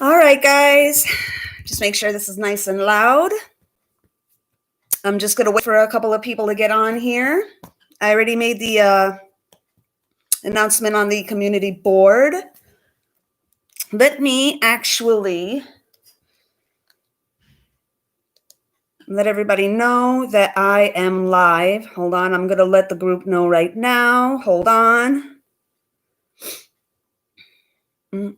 All right, guys. Just make sure this is nice and loud. I'm just going to wait for a couple of people to get on here. I already made the announcement on the community board. Let me actually let everybody know that I am live. Hold on. I'm going to let the group know right now. Hold on. Let's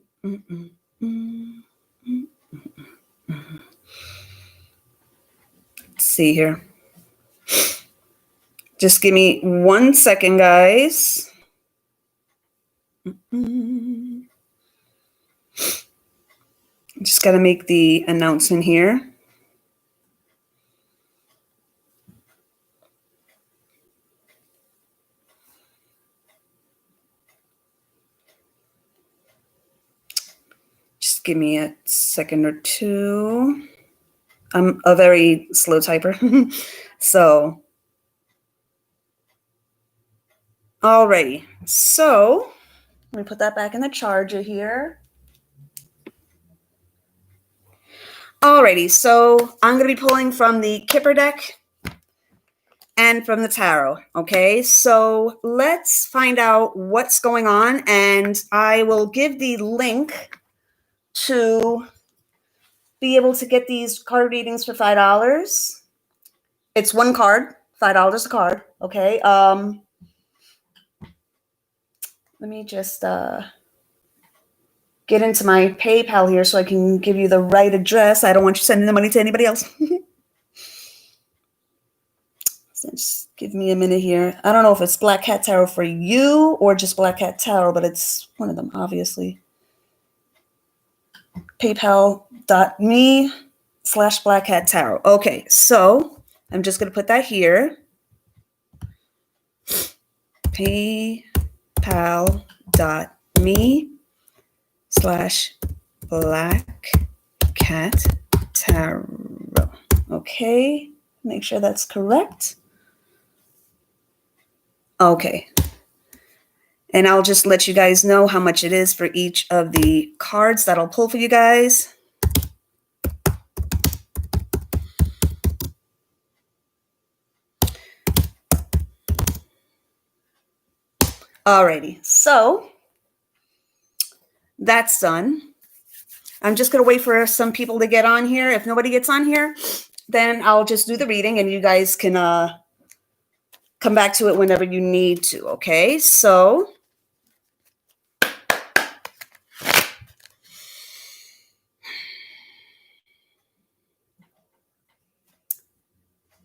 see here. Just give me 1 second, guys. Just got to make the announcement here. Just give me a second or two. I'm a very slow typer. So, alrighty. So, let me put that back in the charger here. Alrighty, so I'm going to be pulling from the Kipper deck and from the tarot, okay? So let's find out what's going on, and I will give the link to be able to get these card readings for $5. It's one card, $5 a card, okay? Let me just get into my PayPal here so I can give you the right address. I don't want you sending the money to anybody else. So just give me a minute here. I don't know if it's Black Cat Tarot for you or just Black Cat Tarot, but it's one of them, obviously. PayPal.me/Black Cat Tarot. Okay, so I'm just going to put that here. PayPal.me/Black Cat Tarot. Okay, make sure that's correct. Okay. And I'll just let you guys know how much it is for each of the cards that I'll pull for you guys. Alrighty, so that's done. I'm just going to wait for some people to get on here. If nobody gets on here, then I'll just do the reading and you guys can come back to it whenever you need to, okay? So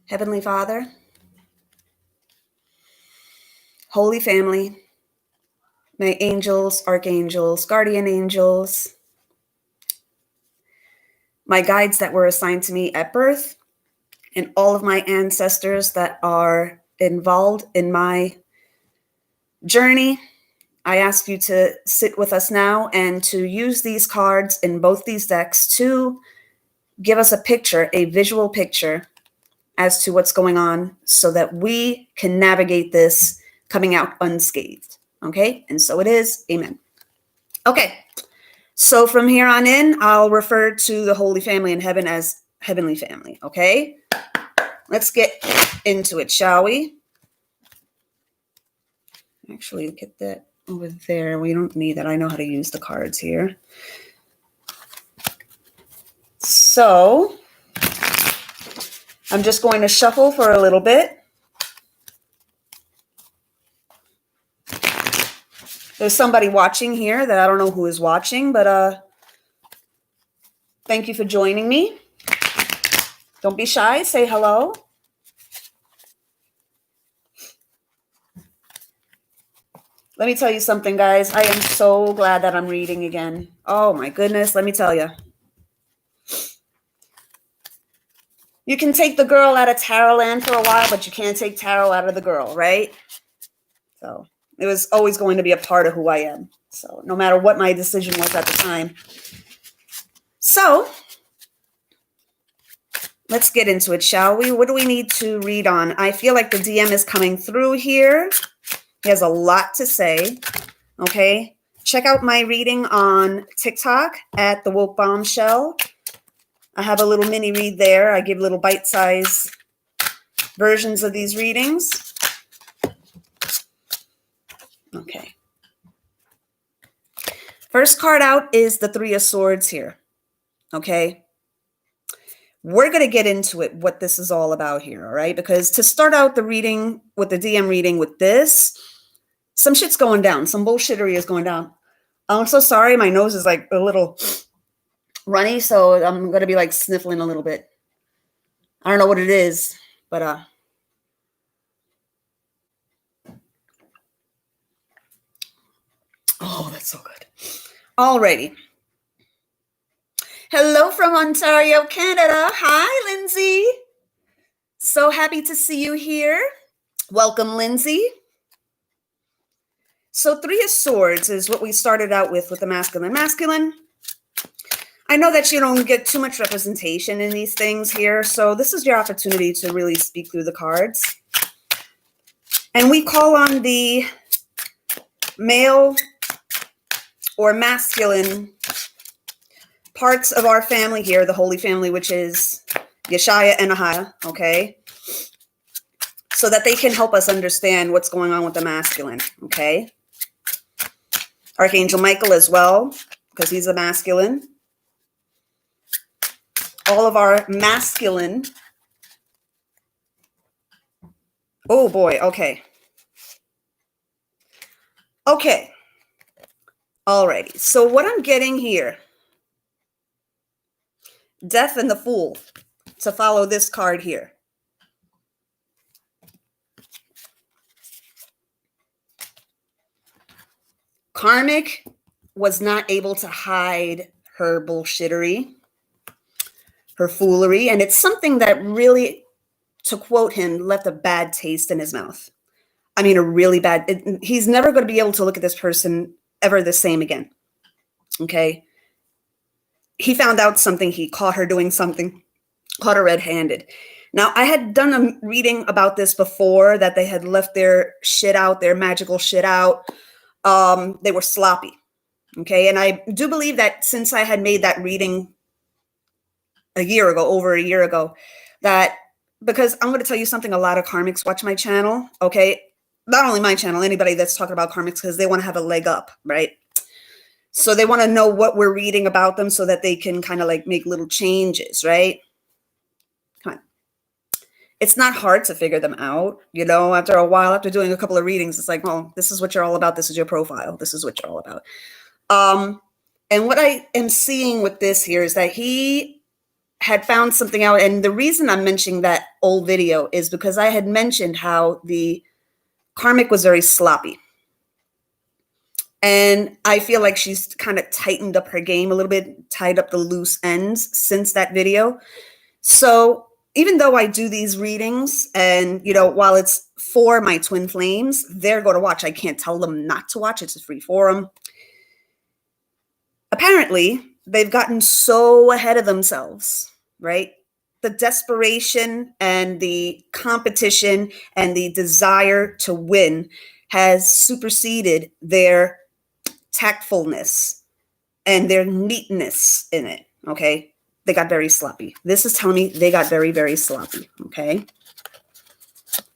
Heavenly Father, Holy Family, my angels, archangels, guardian angels, my guides that were assigned to me at birth, and all of my ancestors that are involved in my journey, I ask you to sit with us now and to use these cards in both these decks to give us a picture, a visual picture as to what's going on so that we can navigate this coming out unscathed. Okay? And so it is. Amen. Okay. So from here on in, I'll refer to the Holy Family in heaven as Heavenly Family. Okay? Let's get into it, shall we? Actually, get that over there. We don't need that. I know how to use the cards here. So I'm just going to shuffle for a little bit. There's somebody watching here that I don't know who is watching, but thank you for joining me. Don't be shy. Say hello. Let me tell you something, guys. I am so glad that I'm reading again. Oh, my goodness. Let me tell you. You can take the girl out of tarot land for a while, but you can't take tarot out of the girl, right? So it was always going to be a part of who I am. So no matter what my decision was at the time. So let's get into it, shall we? What do we need to read on? I feel like the DM is coming through here. He has a lot to say. Okay. Check out my reading on TikTok at The Woke Bombshell. I have a little mini read there. I give little bite-sized versions of these readings. Okay. First card out is the Three of Swords here. Okay. We're going to get into it, what this is all about here, all right? Because to start out the reading with the DM reading with this, some shit's going down. Some bullshittery is going down. I'm so sorry. My nose is like a little runny, so I'm going to be like sniffling a little bit. I don't know what it is, but oh, that's so good. Alrighty. Hello from Ontario, Canada. Hi, Lindsay. So happy to see you here. Welcome, Lindsay. So Three of Swords is what we started out with the masculine. Masculine, I know that you don't get too much representation in these things here, so this is your opportunity to really speak through the cards. And we call on the male or masculine parts of our family here, the Holy Family, which is Yeshaya and Ahaya, okay? So that they can help us understand what's going on with the masculine, okay? Archangel Michael as well, because he's a masculine. All of our masculine. Oh boy, okay. Okay. Alrighty, so what I'm getting here, Death and the Fool, to follow this card here. Karmic was not able to hide her bullshittery, her foolery, and it's something that really, to quote him, left a bad taste in his mouth. I mean, a really bad, he's never going to be able to look at this person ever the same again, okay? He found out something, he caught her doing something, caught her red-handed. Now, I had done a reading about this before, that they had left their shit out, their magical shit out. They were sloppy, okay? And I do believe that since I had made that reading a year ago, over a year ago, that, because I'm going to tell you something, a lot of karmics watch my channel, okay? Not only my channel, anybody that's talking about karmics, because they want to have a leg up, right? So they want to know what we're reading about them so that they can kind of like make little changes, right? Come on. It's not hard to figure them out, you know, after a while, after doing a couple of readings, it's like, well, this is what you're all about. This is your profile. This is what you're all about. And what I am seeing with this here is that he had found something out. And the reason I'm mentioning that old video is because I had mentioned how the karmic was very sloppy. And I feel like she's kind of tightened up her game a little bit, tied up the loose ends since that video. So even though I do these readings and, you know, while it's for my twin flames, they're going to watch. I can't tell them not to watch. It's a free forum. Apparently, they've gotten so ahead of themselves, right? The desperation and the competition and the desire to win has superseded their tactfulness and their neatness in it, okay? They got very sloppy. This is telling me they got very, very sloppy, okay?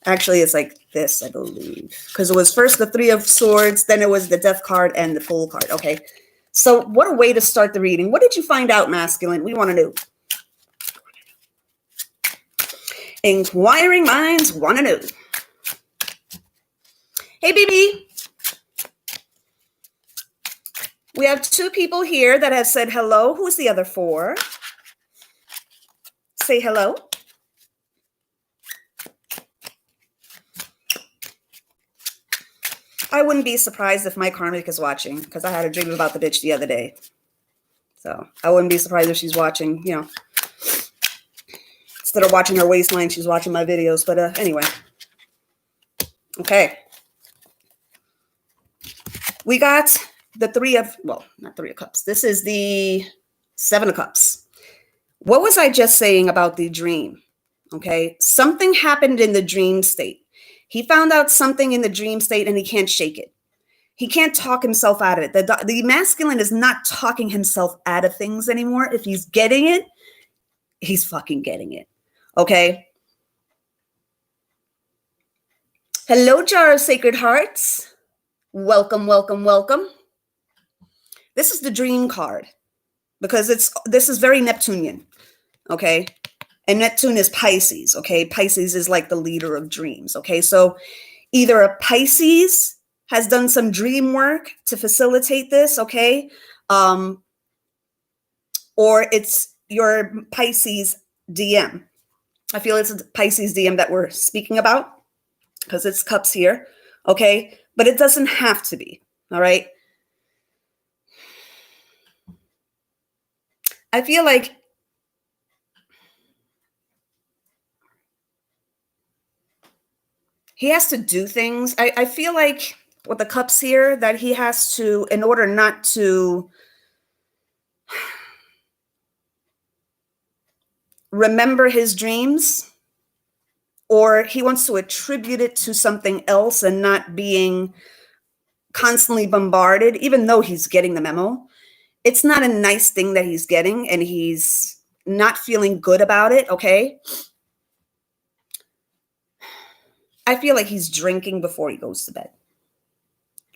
Actually, it's like this, I believe. Because it was first the Three of Swords, then it was the Death card and the Fool card, okay? So what a way to start the reading. What did you find out, masculine? We want to know. Inquiring minds want to know. Hey, BB. We have 2 people here that have said hello. Who's the other 4? Say hello. I wouldn't be surprised if my karmic is watching, because I had a dream about the bitch the other day. So I wouldn't be surprised if she's watching, you know. Instead of watching her waistline, she's watching my videos. But anyway. Okay. We got the not 3 of Cups. This is the 7 of Cups. What was I just saying about the dream? Okay. Something happened in the dream state. He found out something in the dream state and he can't shake it. he can't talk himself out of it. The masculine is not talking himself out of things anymore. If he's getting it, he's fucking getting it. Okay. Hello, Jar of Sacred Hearts. Welcome, welcome, welcome. This is the dream card because this is very Neptunian. Okay. And Neptune is Pisces. Okay. Pisces is like the leader of dreams. Okay. So either a Pisces has done some dream work to facilitate this. Okay. Or it's your Pisces DM. I feel it's a Pisces DM that we're speaking about because it's cups here. Okay. But it doesn't have to be. All right. I feel like he has to do things. I feel like with the cups here that he has to, in order not to remember his dreams, or he wants to attribute it to something else and not being constantly bombarded, even though he's getting the memo. It's not a nice thing that he's getting and he's not feeling good about it. Okay. I feel like he's drinking before he goes to bed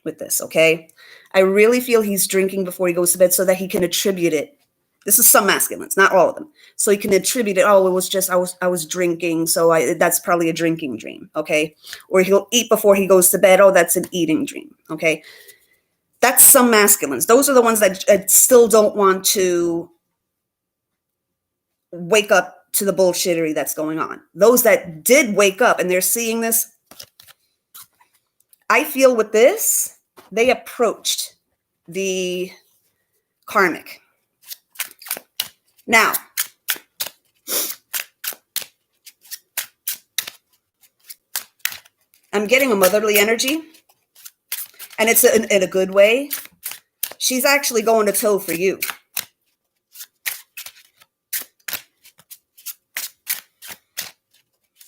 with this. Okay. I really feel he's drinking before he goes to bed so that he can attribute it. This is some masculines, not all of them. So he can attribute it. Oh, it was just, I was drinking. So that's probably a drinking dream. Okay. Or he'll eat before he goes to bed. Oh, that's an eating dream. Okay. That's some masculines. Those are the ones that still don't want to wake up to the bullshittery that's going on. Those that did wake up and they're seeing this, I feel with this, they approached the karmic. Now, I'm getting a motherly energy, and it's in a good way. She's actually going to toe for you.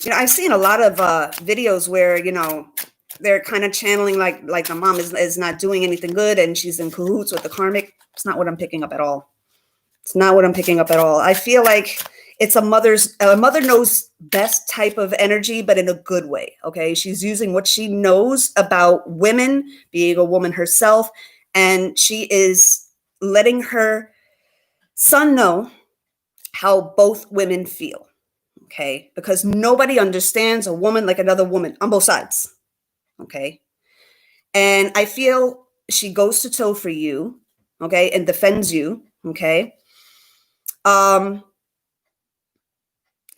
You know, I've seen a lot of videos where, you know, they're kind of channeling like the mom is not doing anything good and she's in cahoots with the karmic. It's not what I'm picking up at all. It's not what I'm picking up at all. I feel like it's a mother knows best type of energy, but in a good way. Okay. She's using what she knows about women, being a woman herself, and she is letting her son know how both women feel. Okay. Because nobody understands a woman like another woman on both sides. Okay. And I feel she goes to toe for you. Okay. And defends you. Okay. And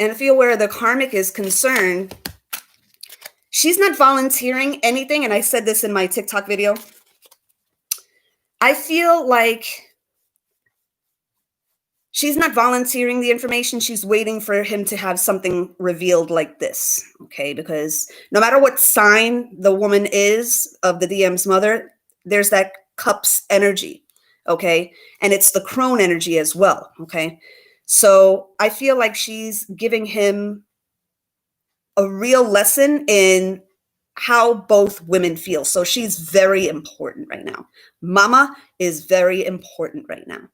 I feel where the karmic is concerned, she's not volunteering anything. And I said this in my TikTok video. I feel like she's not volunteering the information. She's waiting for him to have something revealed like this. Okay. Because no matter what sign the woman is of the DM's mother, there's that cups energy. Okay. And it's the crone energy as well. Okay. So I feel like she's giving him a real lesson in how both women feel. So she's very important right now. Mama is very important right now.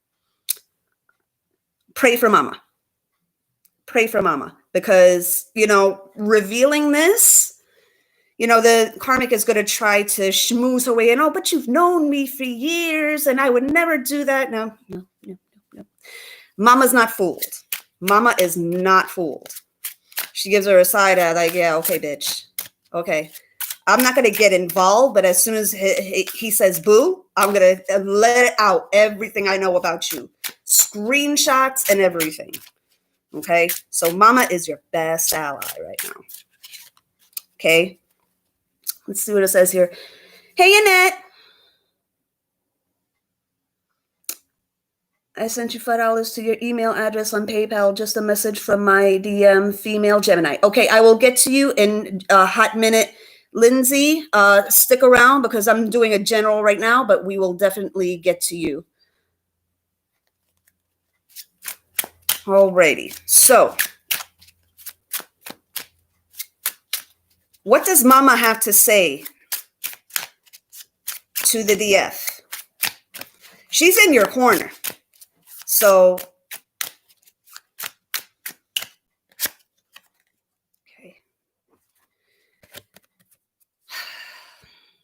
Pray for mama. Pray for mama. Because, you know, revealing this, you know, the karmic is going to try to schmooze her way in. Oh, but you've known me for years and I would never do that. No. Mama's not fooled. Mama is not fooled. She gives her a side eye like, yeah, okay, bitch. Okay. I'm not going to get involved, but as soon as he says boo, I'm going to let out everything I know about you. Screenshots and everything. Okay. So mama is your best ally right now. Okay. Let's see what it says here. Hey, Annette. I sent you $5 to your email address on PayPal. Just a message from my DM, female Gemini. Okay, I will get to you in a hot minute. Lindsay, stick around because I'm doing a general right now, but we will definitely get to you. Alrighty. So, what does mama have to say to the DF. She's in your corner. So, okay.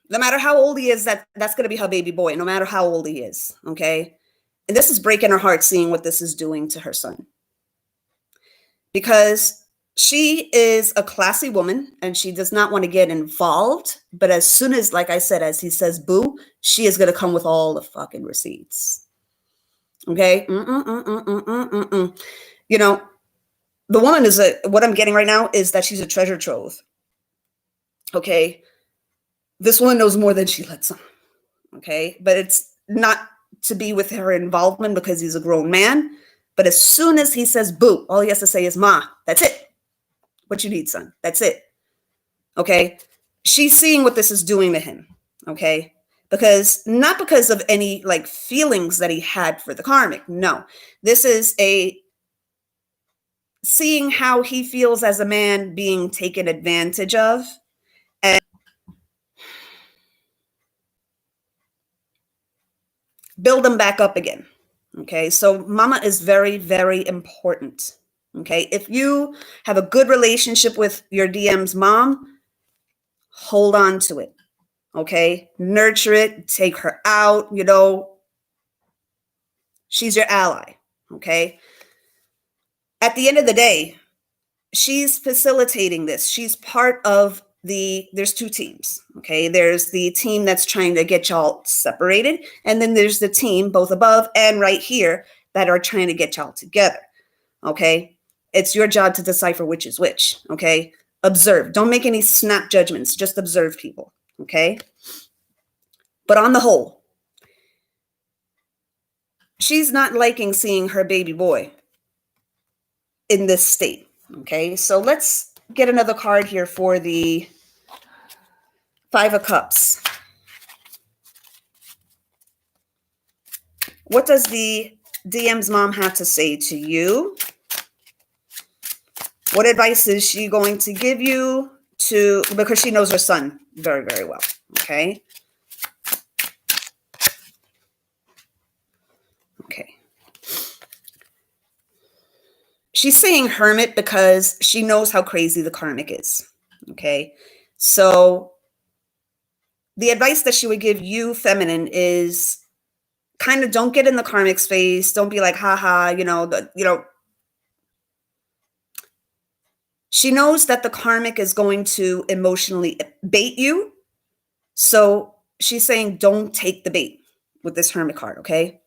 No matter how old he is, that's going to be her baby boy, no matter how old he is, okay? And this is breaking her heart seeing what this is doing to her son. Because she is a classy woman and she does not want to get involved. But as soon as, like I said, as he says, boo, she is going to come with all the fucking receipts. Okay? You know, the woman is what I'm getting right now is that she's a treasure trove. Okay? This woman knows more than she lets on. Okay? But it's not to be with her involvement because he's a grown man. But as soon as he says boo, all he has to say is ma. That's it. What you need, son. That's it. Okay? She's seeing what this is doing to him. Okay? Because not because of any like feelings that he had for the karmic. No. This is a seeing how he feels as a man being taken advantage of and build him back up again. Okay? So mama is very, very important. Okay? If you have a good relationship with your DM's mom, hold on to it. Okay? Nurture it, take her out, you know. She's your ally. Okay? At the end of the day, she's facilitating this. She's part of there's two teams. Okay? There's the team that's trying to get y'all separated. And then there's the team, both above and right here, that are trying to get y'all together. Okay? It's your job to decipher which is which. Okay? Observe. Don't make any snap judgments. Just observe people. Okay? But on the whole, she's not liking seeing her baby boy in this state. Okay, so let's get another card here for the Five of Cups. What does the DM's mom have to say to you? What advice is she going to give you because she knows her son very, very well. Okay. Okay. She's saying hermit because she knows how crazy the karmic is. Okay. So the advice that she would give you, feminine, is kind of don't get in the karmic's face. Don't be like, haha, she knows that the karmic is going to emotionally bait you. So she's saying, don't take the bait with this hermit card. Okay.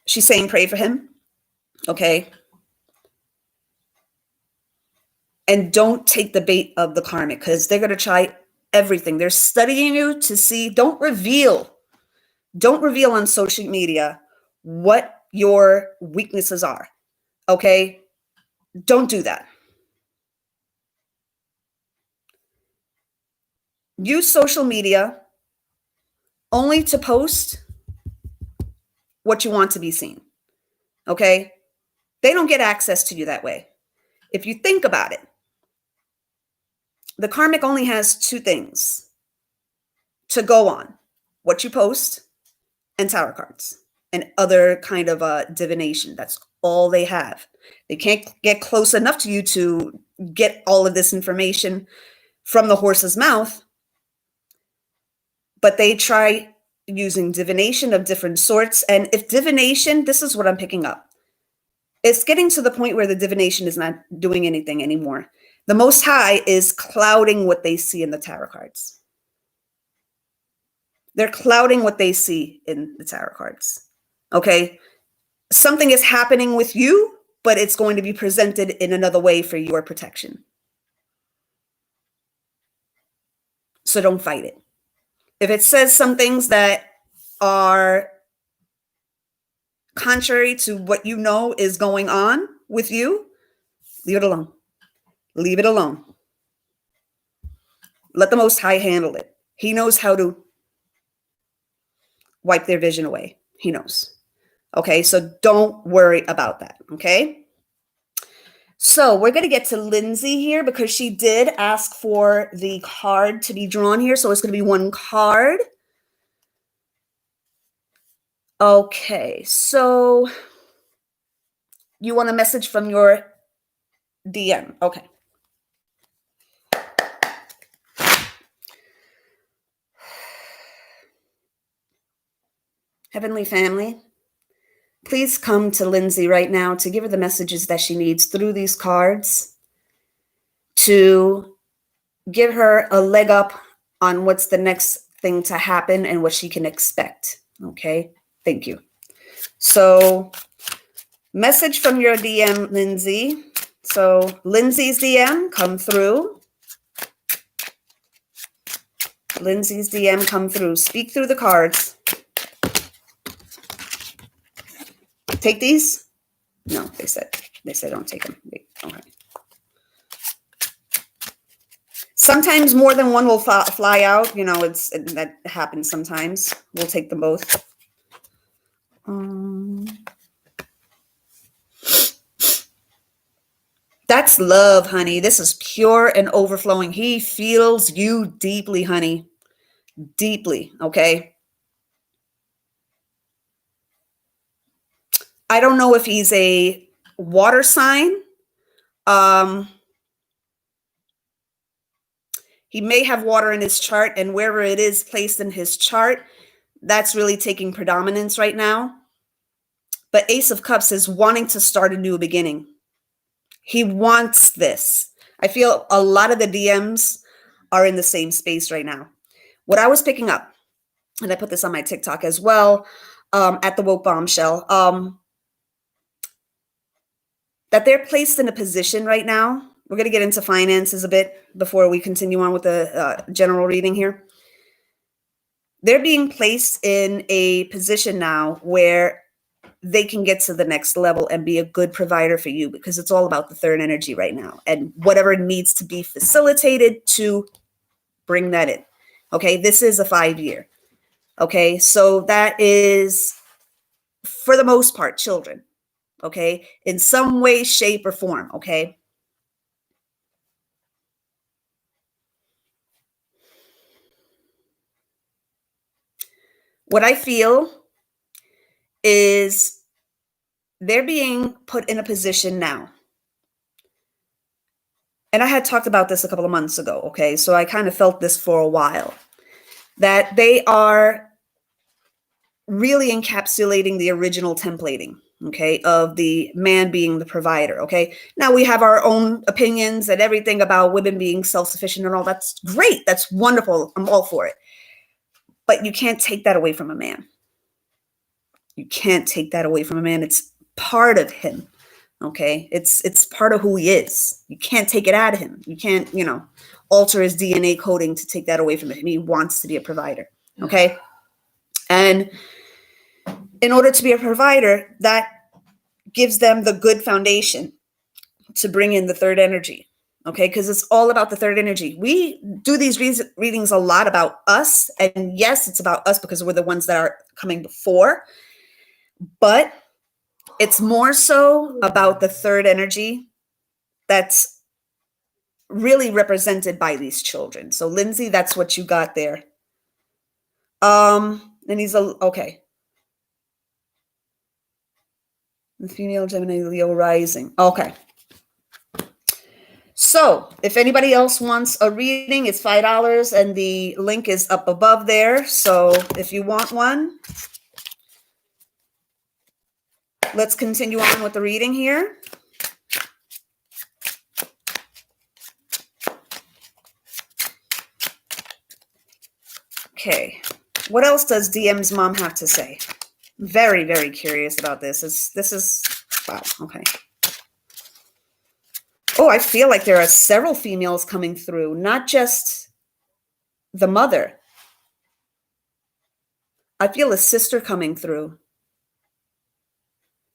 She's saying, pray for him. Okay. And don't take the bait of the karmic because they're going to try everything. They're studying you to see. Don't reveal on social media what your weaknesses are. Okay? Don't do that. Use social media only to post what you want to be seen. Okay? They don't get access to you that way. If you think about it, the karmic only has two things to go on: what you post and tarot cards and other kind of divination. That's all they have. They can't get close enough to you to get all of this information from the horse's mouth, but they try using divination of different sorts. And if divination, this is what I'm picking up. It's getting to the point where the divination is not doing anything anymore. The Most High is clouding what they see in the tarot cards. They're clouding what they see in the tarot cards. Okay? Something is happening with you, but it's going to be presented in another way for your protection. So don't fight it. If it says some things that are contrary to what you know is going on with you, leave it alone. Leave it alone. Let the Most High handle it. He knows how to wipe their vision away. He knows. Okay, so don't worry about that. Okay. So we're going to get to Lindsay here because she did ask for the card to be drawn here. So it's going to be one card. Okay, so you want a message from your DM. Okay. Heavenly family, please come to Lindsay right now to give her the messages that she needs through these cards to give her a leg up on what's the next thing to happen and what she can expect. Okay, thank you. So, message from your DM, Lindsay. So, Lindsay's DM, come through. Lindsay's DM, come through. Speak through the cards. Take these? No, they said don't take them. Okay. Sometimes more than one will fly out. You know, that happens sometimes. We'll take them both. That's love, honey. This is pure and overflowing. He feels you deeply, honey. Deeply, okay? I don't know if he's a water sign. He may have water in his chart, and wherever it is placed in his chart, that's really taking predominance right now. But Ace of Cups is wanting to start a new beginning. He wants this. I feel a lot of the DMs are in the same space right now. What I was picking up, and I put this on my TikTok as well, at the Woke Bombshell, that they're placed in a position right now. We're going to get into finances a bit before we continue on with the general reading here. They're being placed in a position now where they can get to the next level and be a good provider for you, because it's all about the third energy right now and whatever needs to be facilitated to bring that in. Okay, this is a 5-year. Okay, so that is, for the most part, children. Okay, in some way, shape, or form. Okay. What I feel is they're being put in a position now. And I had talked about this a couple of months ago, okay? So I kind of felt this for a while, that they are really encapsulating the original templating, okay, of the man being the provider, okay? Now we have our own opinions and everything about women being self-sufficient and all. That's great. That's wonderful. I'm all for it. But you can't take that away from a man. You can't take that away from a man. It's part of him. Okay. It's part of who he is. You can't take it out of him. You can't, alter his DNA coding to take that away from him. He wants to be a provider. Okay. And in order to be a provider, that gives them the good foundation to bring in the third energy. Okay. Because it's all about the third energy. We do these readings a lot about us. And yes, it's about us because we're the ones that are coming before. But it's more so about the third energy that's really represented by these children. So Lindsay, that's what you got there. And he's okay. The female Gemini Leo rising. Okay. So if anybody else wants a reading, it's $5 and the link is up above there. So if you want one, let's continue on with the reading here. Okay. What else does DM's mom have to say? Very, very curious about this. This is wow. Okay. Oh, I feel like there are several females coming through, not just the mother. I feel a sister coming through.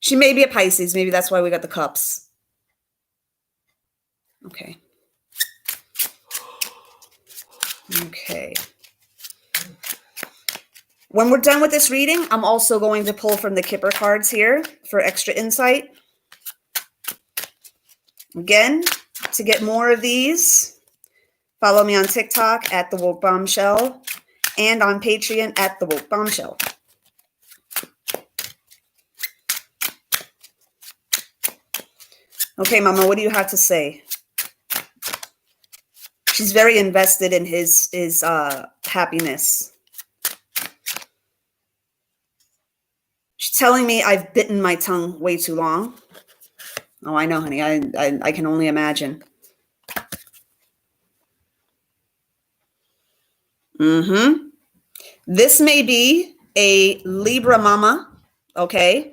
She may be a Pisces. Maybe that's why we got the cups. Okay. Okay. When we're done with this reading, I'm also going to pull from the Kipper cards here for extra insight. Again, to get more of these, follow me on TikTok at The Woke Bombshell and on Patreon at The Woke Bombshell. Okay, Mama, what do you have to say? She's very invested in his happiness. She's telling me I've bitten my tongue way too long. Oh, I know, honey. I can only imagine. This may be a Libra mama, okay?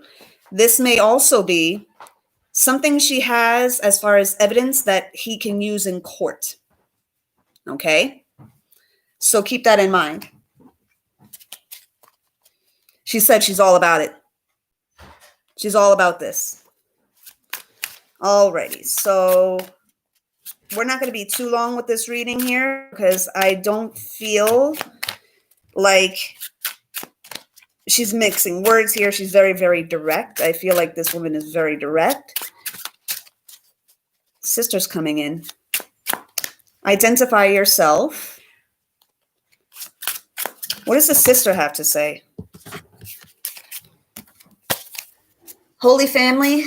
This may also be something she has as far as evidence that he can use in court, okay? So keep that in mind. She said she's all about it. She's all about this. Alrighty, so we're not going to be too long with this reading here because I don't feel like she's mixing words here. She's very, very direct. I feel like this woman is very direct. Sister's coming in. Identify yourself. What does the sister have to say? Holy family,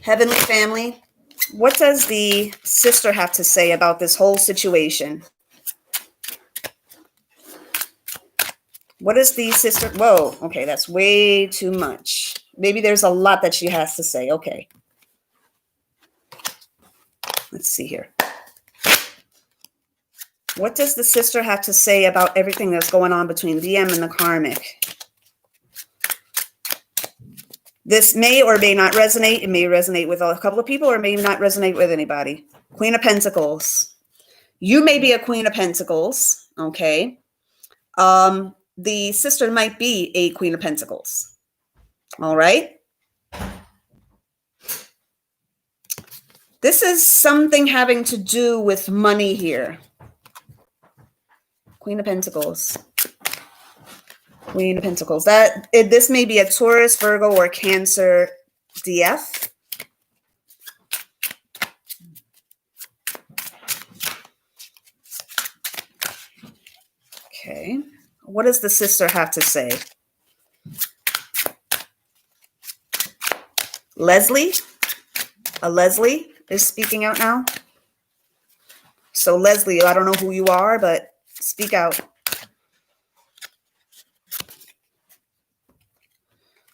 heavenly family, what does the sister have to say about this whole situation? What is the sister? Whoa, okay, that's way too much. Maybe there's a lot that she has to say. Okay. Let's see here. What does the sister have to say about everything that's going on between DM and the karmic? This may or may not resonate. It may resonate with a couple of people or may not resonate with anybody. Queen of Pentacles. You may be a Queen of Pentacles, okay? The sister might be a Queen of Pentacles, all right? This is something having to do with money here. Queen of Pentacles. Queen of Pentacles. This may be a Taurus, Virgo, or Cancer DF. Okay. What does the sister have to say? Leslie? A Leslie is speaking out now. So Leslie, I don't know who you are, but speak out.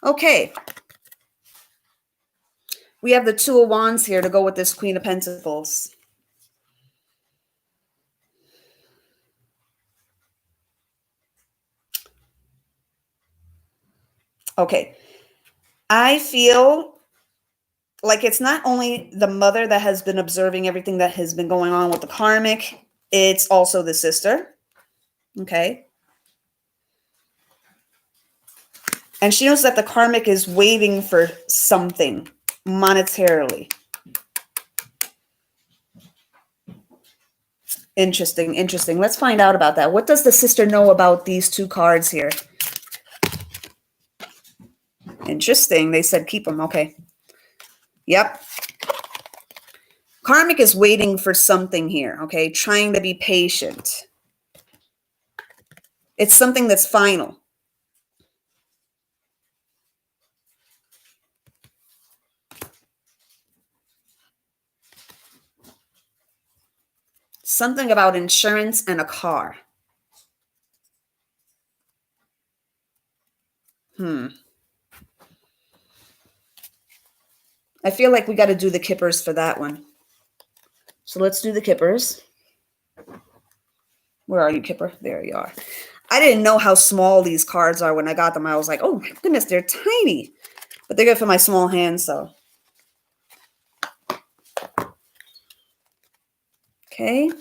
Okay. We have the Two of Wands here to go with this Queen of Pentacles. Okay. I feel like it's not only the mother that has been observing everything that has been going on with the karmic, it's also the sister. Okay. And she knows that the karmic is waiting for something monetarily. Interesting, interesting. Let's find out about that. What does the sister know about these two cards here? Interesting. They said keep them. Okay. Yep. Karmic is waiting for something here. Okay. Trying to be patient. It's something that's final. Something about insurance and a car. I feel like we got to do the kippers for that one. So let's do the kippers. Where are you, Kipper? There you are. I didn't know how small these cards are when I got them. I was like, oh my goodness, they're tiny. But they're good for my small hands, so. Okay.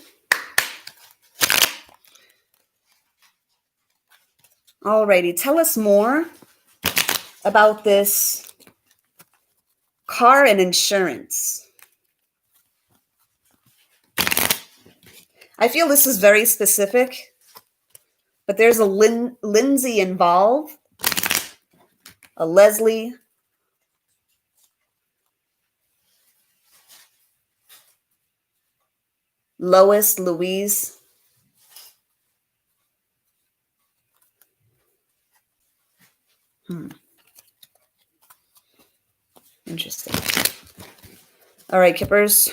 Alrighty, tell us more about this car and insurance. I feel this is very specific, but there's a Lindsay involved, a Leslie. Lois, Louise. Interesting. All right, Kippers.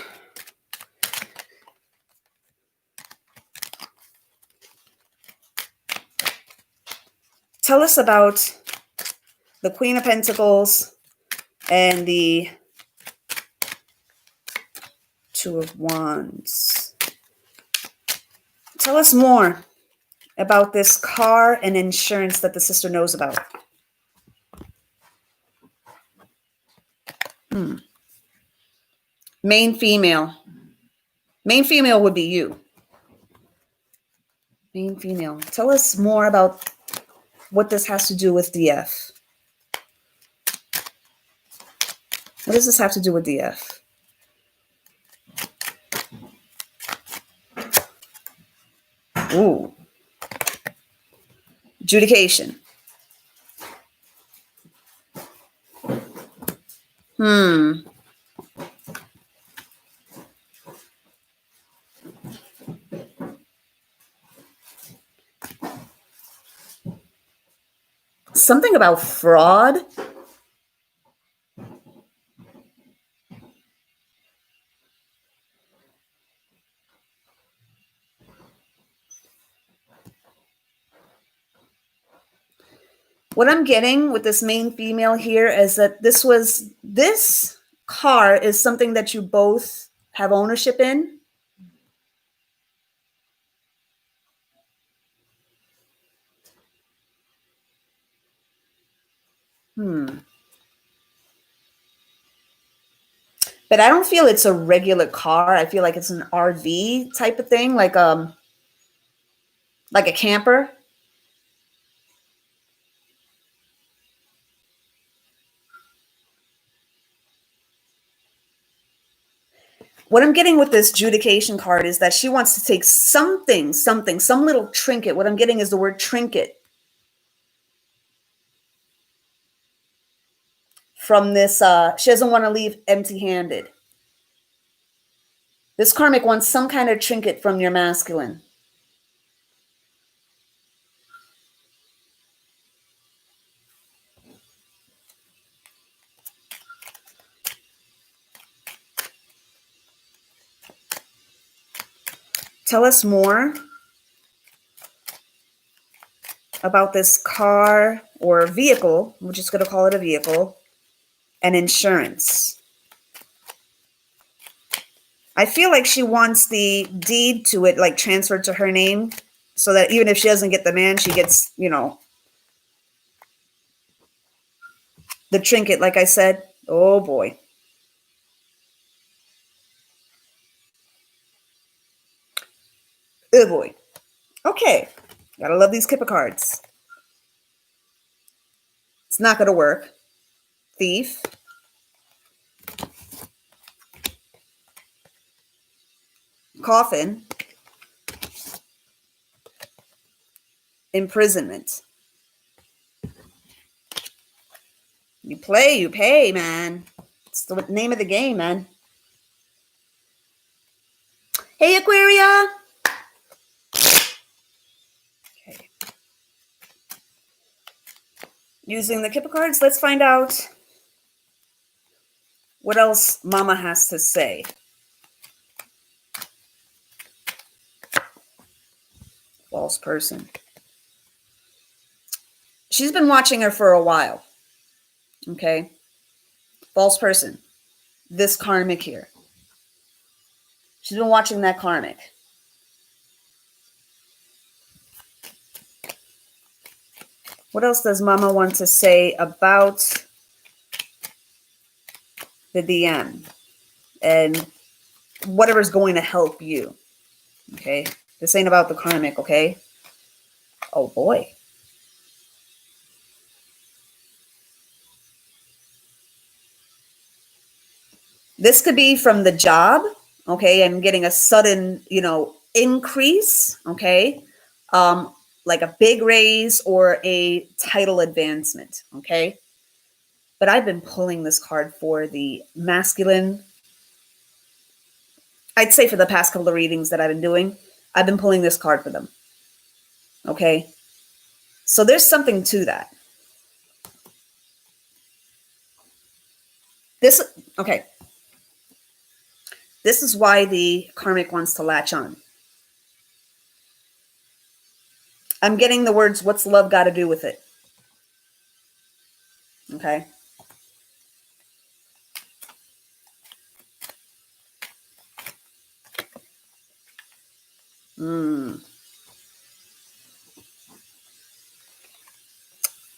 Tell us about the Queen of Pentacles and the Two of Wands. Tell us more about this car and insurance that the sister knows about. Main female. Main female would be you. Main female. Tell us more about what this has to do with DF. What does this have to do with DF? Ooh. Adjudication. Something about fraud. What I'm getting with this main female here is that this car is something that you both have ownership in. But I don't feel it's a regular car. I feel like it's an RV type of thing, like a camper. What I'm getting with this adjudication card is that she wants to take some little trinket. What I'm getting is the word trinket from this. She doesn't want to leave empty-handed. This karmic wants some kind of trinket from your masculine. Tell us more about this car or vehicle. We're just going to call it a vehicle, and insurance. I feel like she wants the deed to it like transferred to her name so that even if she doesn't get the man, she gets, the trinket, like I said. Oh boy. Oh boy. Okay. Gotta love these Kipper cards. It's not gonna work. Thief. Coffin. Imprisonment. You play, you pay, man. It's the name of the game, man. Hey, Aquaria. Okay. Using the Kipper cards, let's find out what else Mama has to say. False person. She's been watching her for a while. Okay. False person. This karmic here. She's been watching that karmic. What else does Mama want to say about the DM and whatever's going to help you? Okay. This ain't about the karmic, okay? Oh boy. This could be from the job, okay, and getting a sudden, increase, okay? Like a big raise or a title advancement, okay? But I've been pulling this card for the masculine I'd say for the past couple of readings that I've been doing, I've been pulling this card for them. Okay. So there's something to that. Okay. This is why the karmic wants to latch on. I'm getting the words, what's love got to do with it? Okay.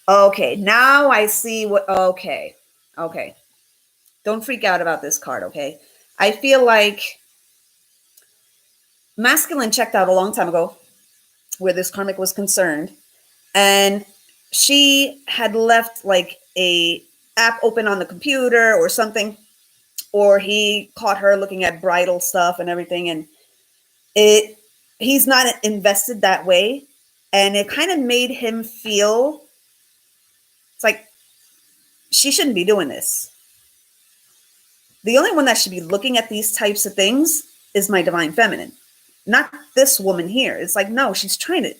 Okay, now I see what, okay. Don't freak out about this card, okay? I feel like masculine checked out a long time ago where this karmic was concerned, and she had left like a app open on the computer or something, or he caught her looking at bridal stuff and everything, and he's not invested that way, and it kind of made him feel it's like she shouldn't be doing this. The only one that should be looking at these types of things is my divine feminine, not this woman here. It's like, no, she's trying to,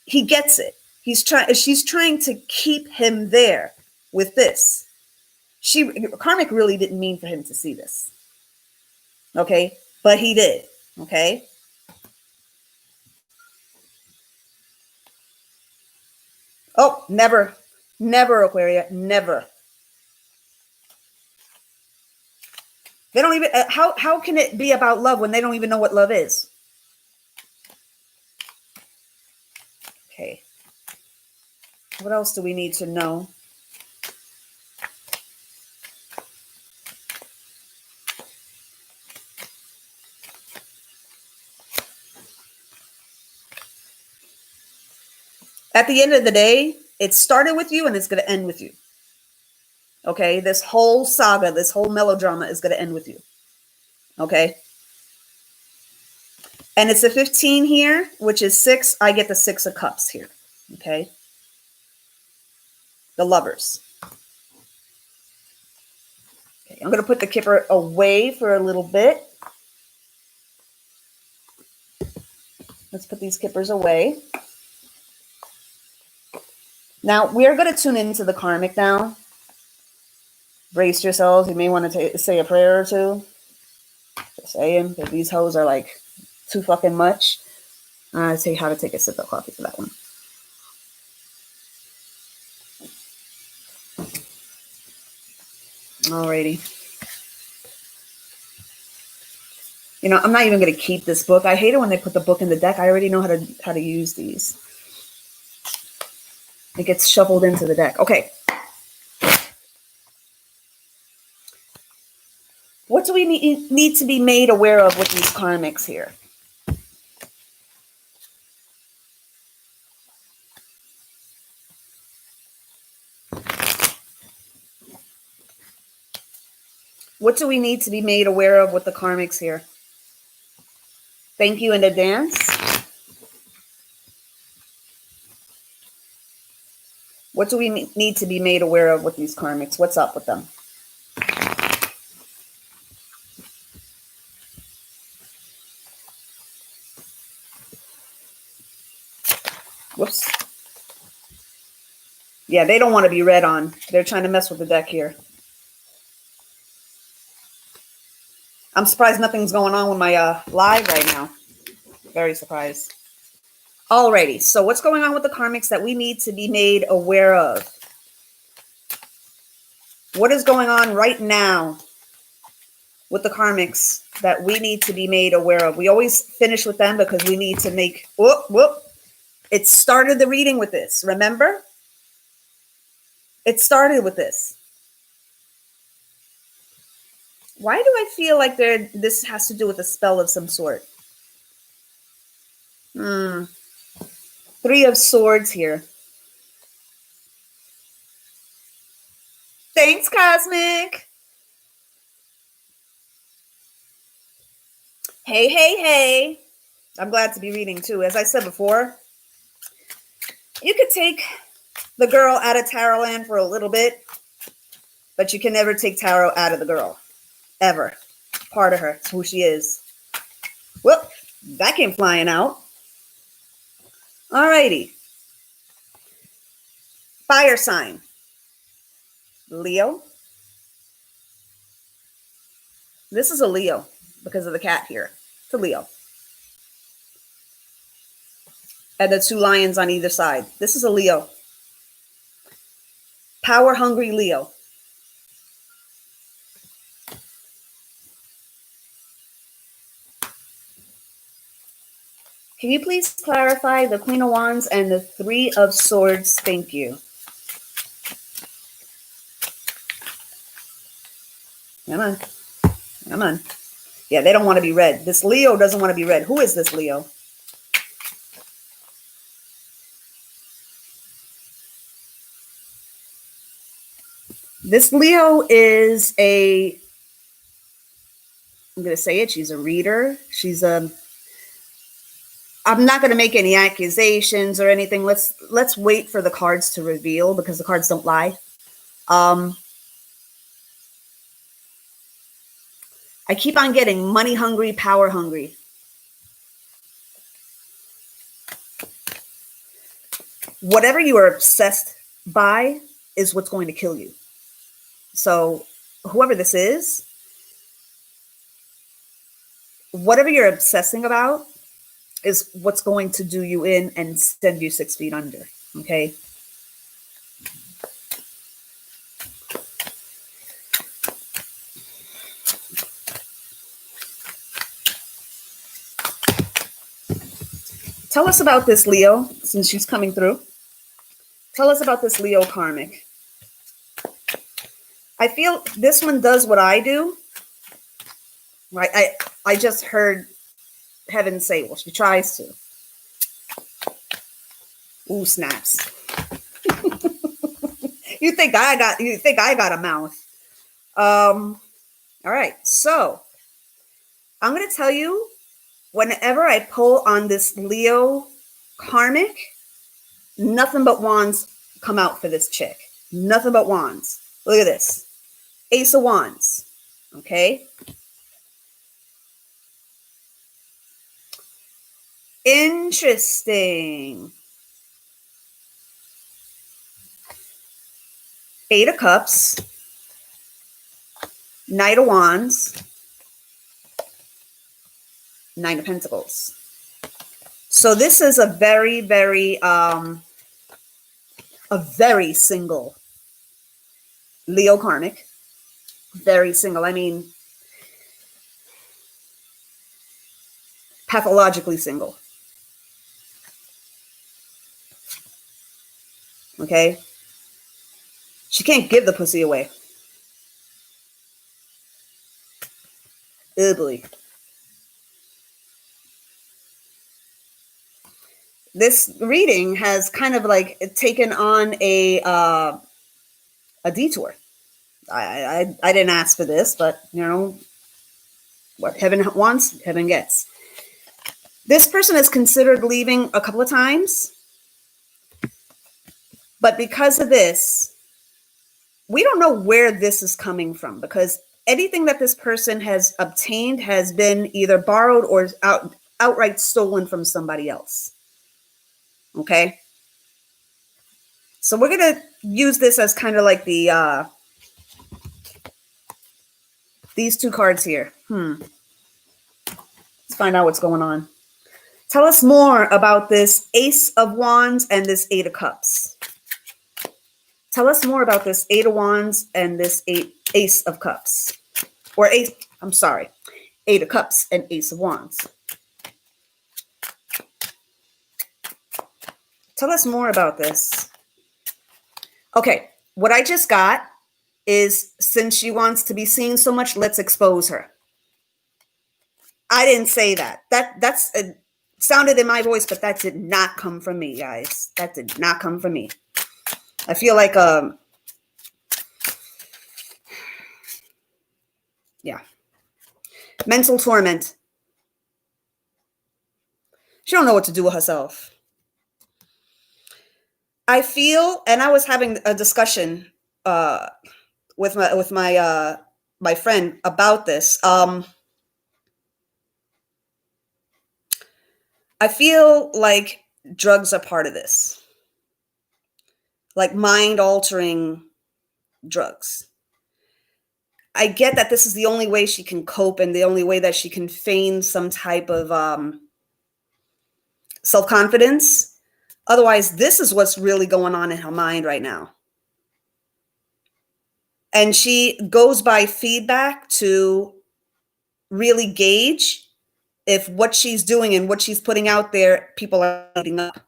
he gets it. She's trying to keep him there with this. Karmic really didn't mean for him to see this. Okay. But he did. Okay. Oh, never, Aquaria, never. They don't even, how can it be about love when they don't even know what love is? Okay. What else do we need to know? At the end of the day, it started with you and it's going to end with you. Okay. This whole saga, this whole melodrama is going to end with you. Okay. And it's a 15 here, which is 6. I get the 6 of cups here. Okay. The lovers. Okay. I'm going to put the kipper away for a little bit. Let's put these kippers away. Now, we're going to tune into the karmic now. Brace yourselves. You may want to say a prayer or two. Just saying, because these hoes are like too fucking much. I'll tell you how to take a sip of coffee for that one. Alrighty. You know, I'm not even going to keep this book. I hate it when they put the book in the deck. I already know how to use these. It gets shuffled into the deck. Okay. What do we need to be made aware of with these karmics here? What do we need to be made aware of with the karmics here? Thank you in advance. What do we need to be made aware of with these karmics? What's up with them? Whoops. Yeah, they don't want to be read on. They're trying to mess with the deck here. I'm surprised nothing's going on with my live right now. Very surprised. Alrighty, so what's going on with the karmics that we need to be made aware of? What is going on right now with the karmics that we need to be made aware of? We always finish with them because we need to make, it started the reading with this, remember? It started with this. Why do I feel like this has to do with a spell of some sort? 3 of Swords here. Thanks, Cosmic. Hey. I'm glad to be reading too. As I said before, you could take the girl out of tarot land for a little bit, but you can never take tarot out of the girl. Ever. Part of her. It's who she is. Well, that came flying out. All righty. Fire sign. Leo. This is a Leo because of the cat here. It's a Leo. And the two lions on either side. This is a Leo. Power hungry Leo. Can you please clarify the Queen of Wands and the Three of Swords? Thank you. Come on. Come on. Yeah, they don't want to be read. This Leo doesn't want to be read. Who is this Leo? This Leo is I'm going to say it, she's a reader. I'm not going to make any accusations or anything. Let's wait for the cards to reveal because the cards don't lie. I keep on getting money hungry, power hungry. Whatever you are obsessed by is what's going to kill you. So whoever this is, whatever you're obsessing about is what's going to do you in and send you 6 feet under. Okay. Tell us about this Leo, since she's coming through. Tell us about this Leo karmic. I feel this one does what I do. Right? I just heard heaven say, well, she tries to. Ooh, snaps. You think I got a mouth. All right. So I'm going to tell you, whenever I pull on this Leo karmic, nothing but wands come out for this chick. Nothing but wands. Look at this. Ace of Wands. Okay. Interesting. Eight of Cups. Knight of Wands. Nine of Pentacles. So this is a very, very, single Leo karmic. Very single. I mean, pathologically single. Okay? She can't give the pussy away. Ugly. This reading has kind of like taken on a detour. I didn't ask for this, but you know, what heaven wants, heaven gets. This person has considered leaving a couple of times, but because of this, we don't know where this is coming from, because anything that this person has obtained has been either borrowed or outright stolen from somebody else. Okay. So we're going to use this as kind of like the, these two cards here. Let's find out what's going on. Tell us more about this Ace of Wands and this Eight of Cups. Tell us more about this Eight of Wands and this Ace of Cups. Or Eight of Cups and Ace of Wands. Tell us more about this. Okay, what I just got is, since she wants to be seen so much, let's expose her. I didn't say that. That's sounded in my voice, but that did not come from me, guys. That did not come from me. I feel like yeah. Mental torment. She don't know what to do with herself. I feel, and I was having a discussion with my friend about this. I feel like drugs are part of this, like mind-altering drugs. I get that this is the only way she can cope and the only way that she can feign some type of self-confidence. Otherwise, this is what's really going on in her mind right now. And she goes by feedback to really gauge if what she's doing and what she's putting out there, people are eating up.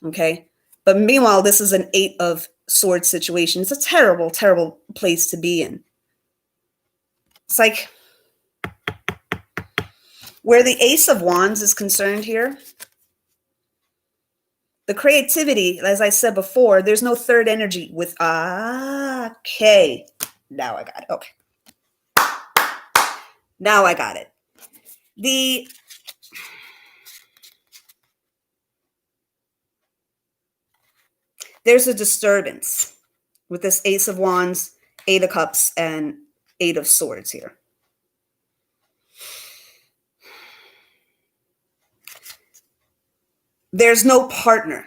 Okay. But meanwhile, this is an 8 of Swords situation. It's a terrible, terrible place to be in. It's like where the Ace of Wands is concerned here, the creativity, as I said before, there's no third energy with, okay. Now I got it. Okay. Now I got it. There's a disturbance with this Ace of Wands, 8 of Cups, and 8 of Swords here. There's no partner.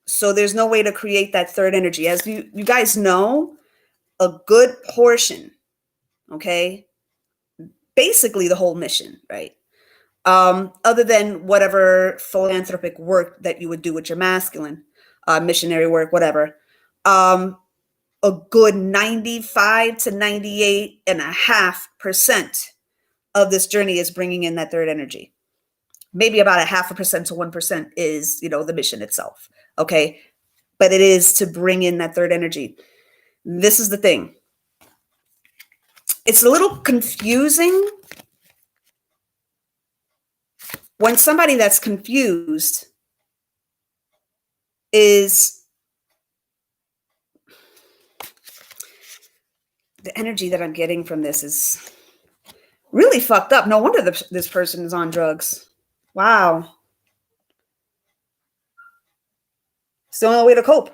So there's no way to create that third energy. As you guys know, a good portion, okay, basically the whole mission, right? Other than whatever philanthropic work that you would do with your masculine, missionary work, whatever. A good 95 to 98.5% of this journey is bringing in that third energy. Maybe about 0.5% to 1% is, the mission itself. Okay. But it is to bring in that third energy. This is the thing. It's a little confusing when somebody that's confused is the energy that I'm getting from this is really fucked up. No wonder this person is on drugs. Wow. It's the only way to cope.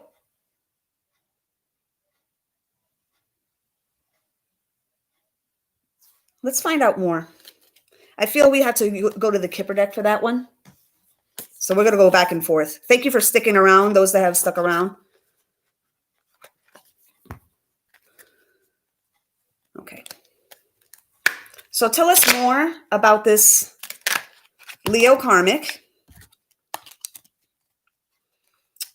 Let's find out more. I feel we have to go to the Kipper deck for that one. So we're going to go back and forth. Thank you for sticking around, those that have stuck around. Okay. So tell us more about this Leo karmic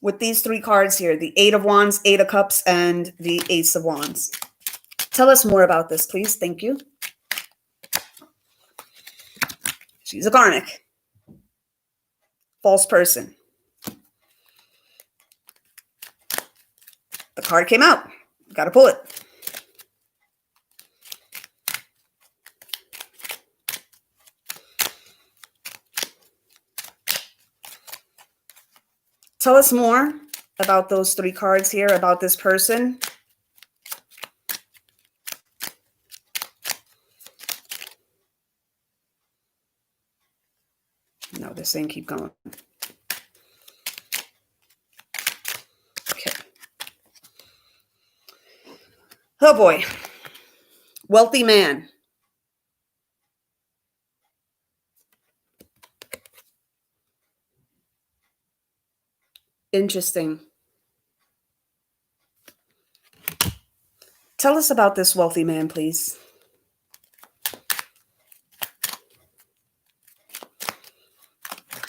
with these 3 cards here, the 8 of Wands, 8 of Cups, and the Ace of Wands. Tell us more about this, please. Thank you. She's a karmic. False person. The card came out. Got to pull it. Tell us more about those 3 cards here, about this person. No, they're saying keep going. Okay. Oh boy. Wealthy man. Interesting. Tell us about this wealthy man, please.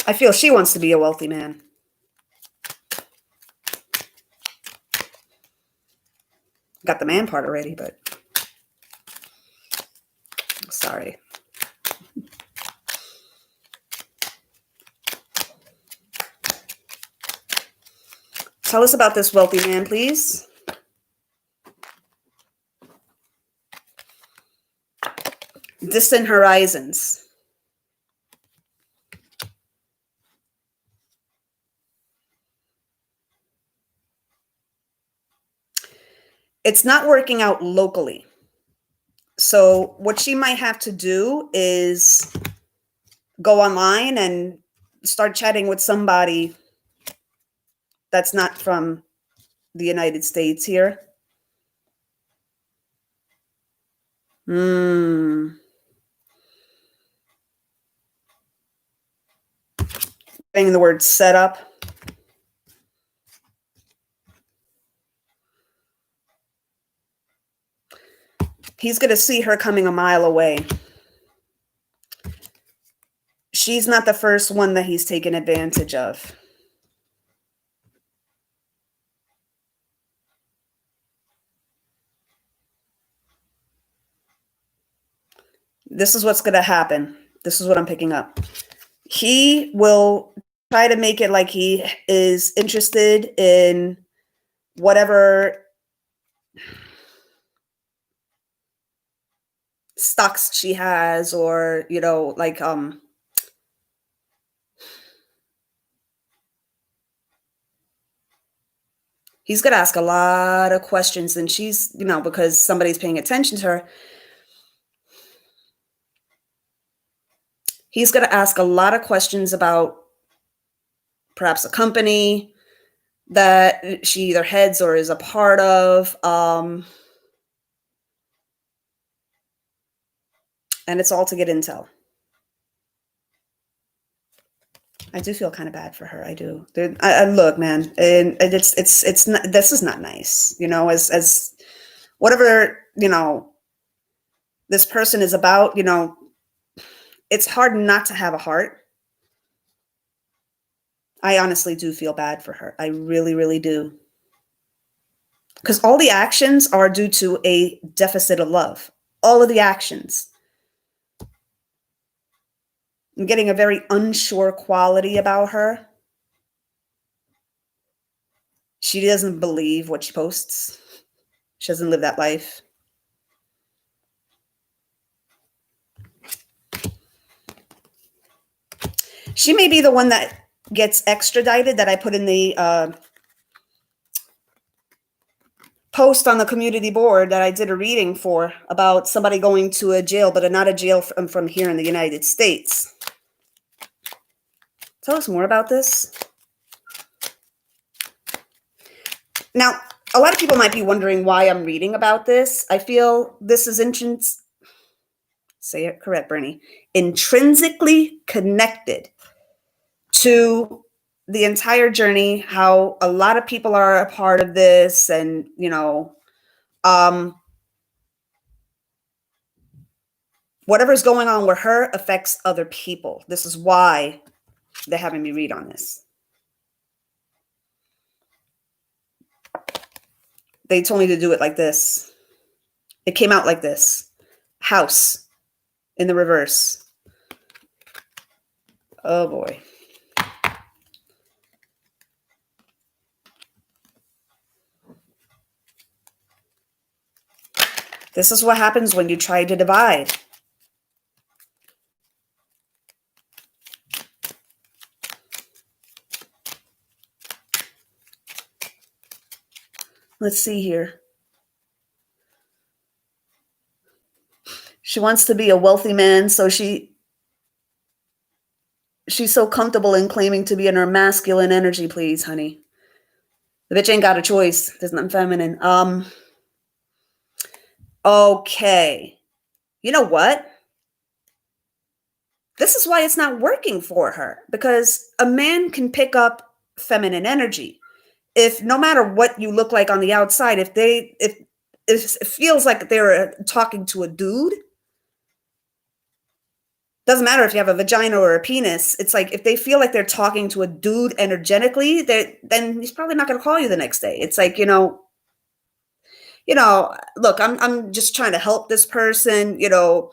I feel she wants to be a wealthy man. Got the man part already, but sorry. Tell us about this wealthy man, please. Distant horizons. It's not working out locally. So what she might have to do is go online and start chatting with somebody that's not from the United States here. saying the word set up. He's going to see her coming a mile away. She's not the first one that he's taken advantage of. This is what's going to happen. This is what I'm picking up. He will try to make it like he is interested in whatever stocks she has, or, you know, like, he's going to ask a lot of questions, and she's, you know, because somebody's paying attention to her, he's going to ask a lot of questions about perhaps a company that she either heads or is a part of. And it's all to get intel. I do feel kind of bad for her. I do. I look, man, and it's not, this is not nice, you know, as whatever, you know, this person is about, you know, it's hard not to have a heart. I honestly do feel bad for her. I really, really do. Because all the actions are due to a deficit of love. All of the actions. I'm getting a very unsure quality about her. She doesn't believe what she posts. She doesn't live that life. She may be the one that gets extradited, that I put in the post on the community board that I did a reading for, about somebody going to a jail, but not a jail from here in the United States. Tell us more about this. Now, a lot of people might be wondering why I'm reading about this. I feel this is say it correct, Bernie, intrinsically connected to the entire journey, how a lot of people are a part of this, and, you know, whatever's going on with her affects other people. This is why they're having me read on this. They told me to do it like this. It came out like this. House in the reverse. Oh boy. This is what happens when you try to divide. Let's see here. She wants to be a wealthy man, so she's so comfortable in claiming to be in her masculine energy. Please, honey. The bitch ain't got a choice. There's nothing feminine. Okay. You know what? This is why it's not working for her, because a man can pick up feminine energy. If no matter what you look like on the outside, if it feels like they're talking to a dude, doesn't matter if you have a vagina or a penis. It's like, if they feel like they're talking to a dude energetically, then he's probably not going to call you the next day. It's like, you know, look, I'm just trying to help this person, you know,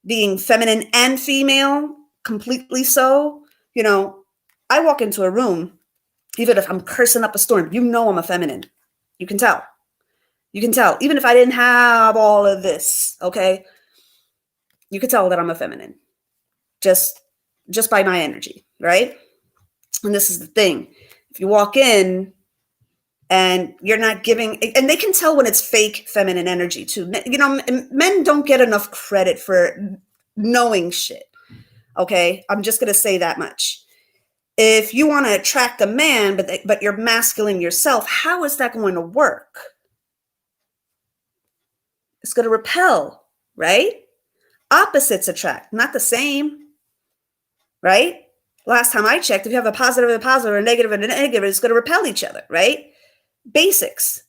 being feminine and female, completely so. You know, I walk into a room, even if I'm cursing up a storm, you know I'm a feminine. You can tell. You can tell. Even if I didn't have all of this, okay? You could tell that I'm a feminine. Just by my energy, right? And this is the thing. If you walk in and you're not giving, and they can tell when it's fake feminine energy too. You know, men don't get enough credit for knowing shit. Okay? I'm just going to say that much. If you want to attract a man, but you're masculine yourself, how is that going to work? It's going to repel, right? Opposites attract, not the same, right? Last time I checked, if you have a positive and a positive, a negative and a negative, it's going to repel each other, right? Basics.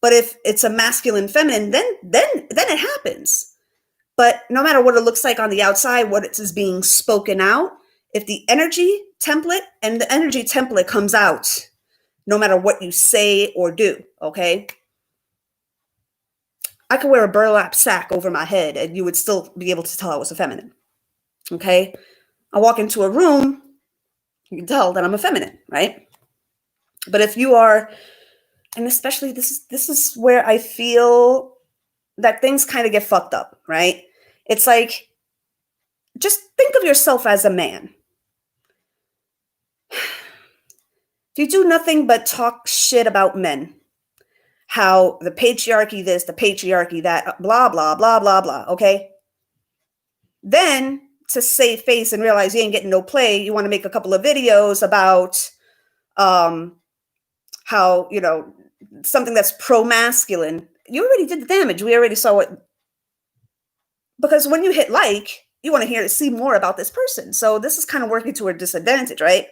But if it's a masculine, feminine, then it happens. But no matter what it looks like on the outside, what is being spoken out, if the energy template and the energy template comes out, no matter what you say or do, okay? I could wear a burlap sack over my head and you would still be able to tell I was a feminine, okay? I walk into a room, you can tell that I'm a feminine, right? But if you are, and especially this is where I feel that things kind of get fucked up, right? It's like, just think of yourself as a man. If you do nothing but talk shit about men, how the patriarchy this, the patriarchy that, blah, blah, blah, blah, blah, okay? Then to save face and realize you ain't getting no play, you want to make a couple of videos about how, you know, something that's pro-masculine. You already did the damage. We already saw it. Because when you hit like, you want to see more about this person. So this is kind of working to a disadvantage, right?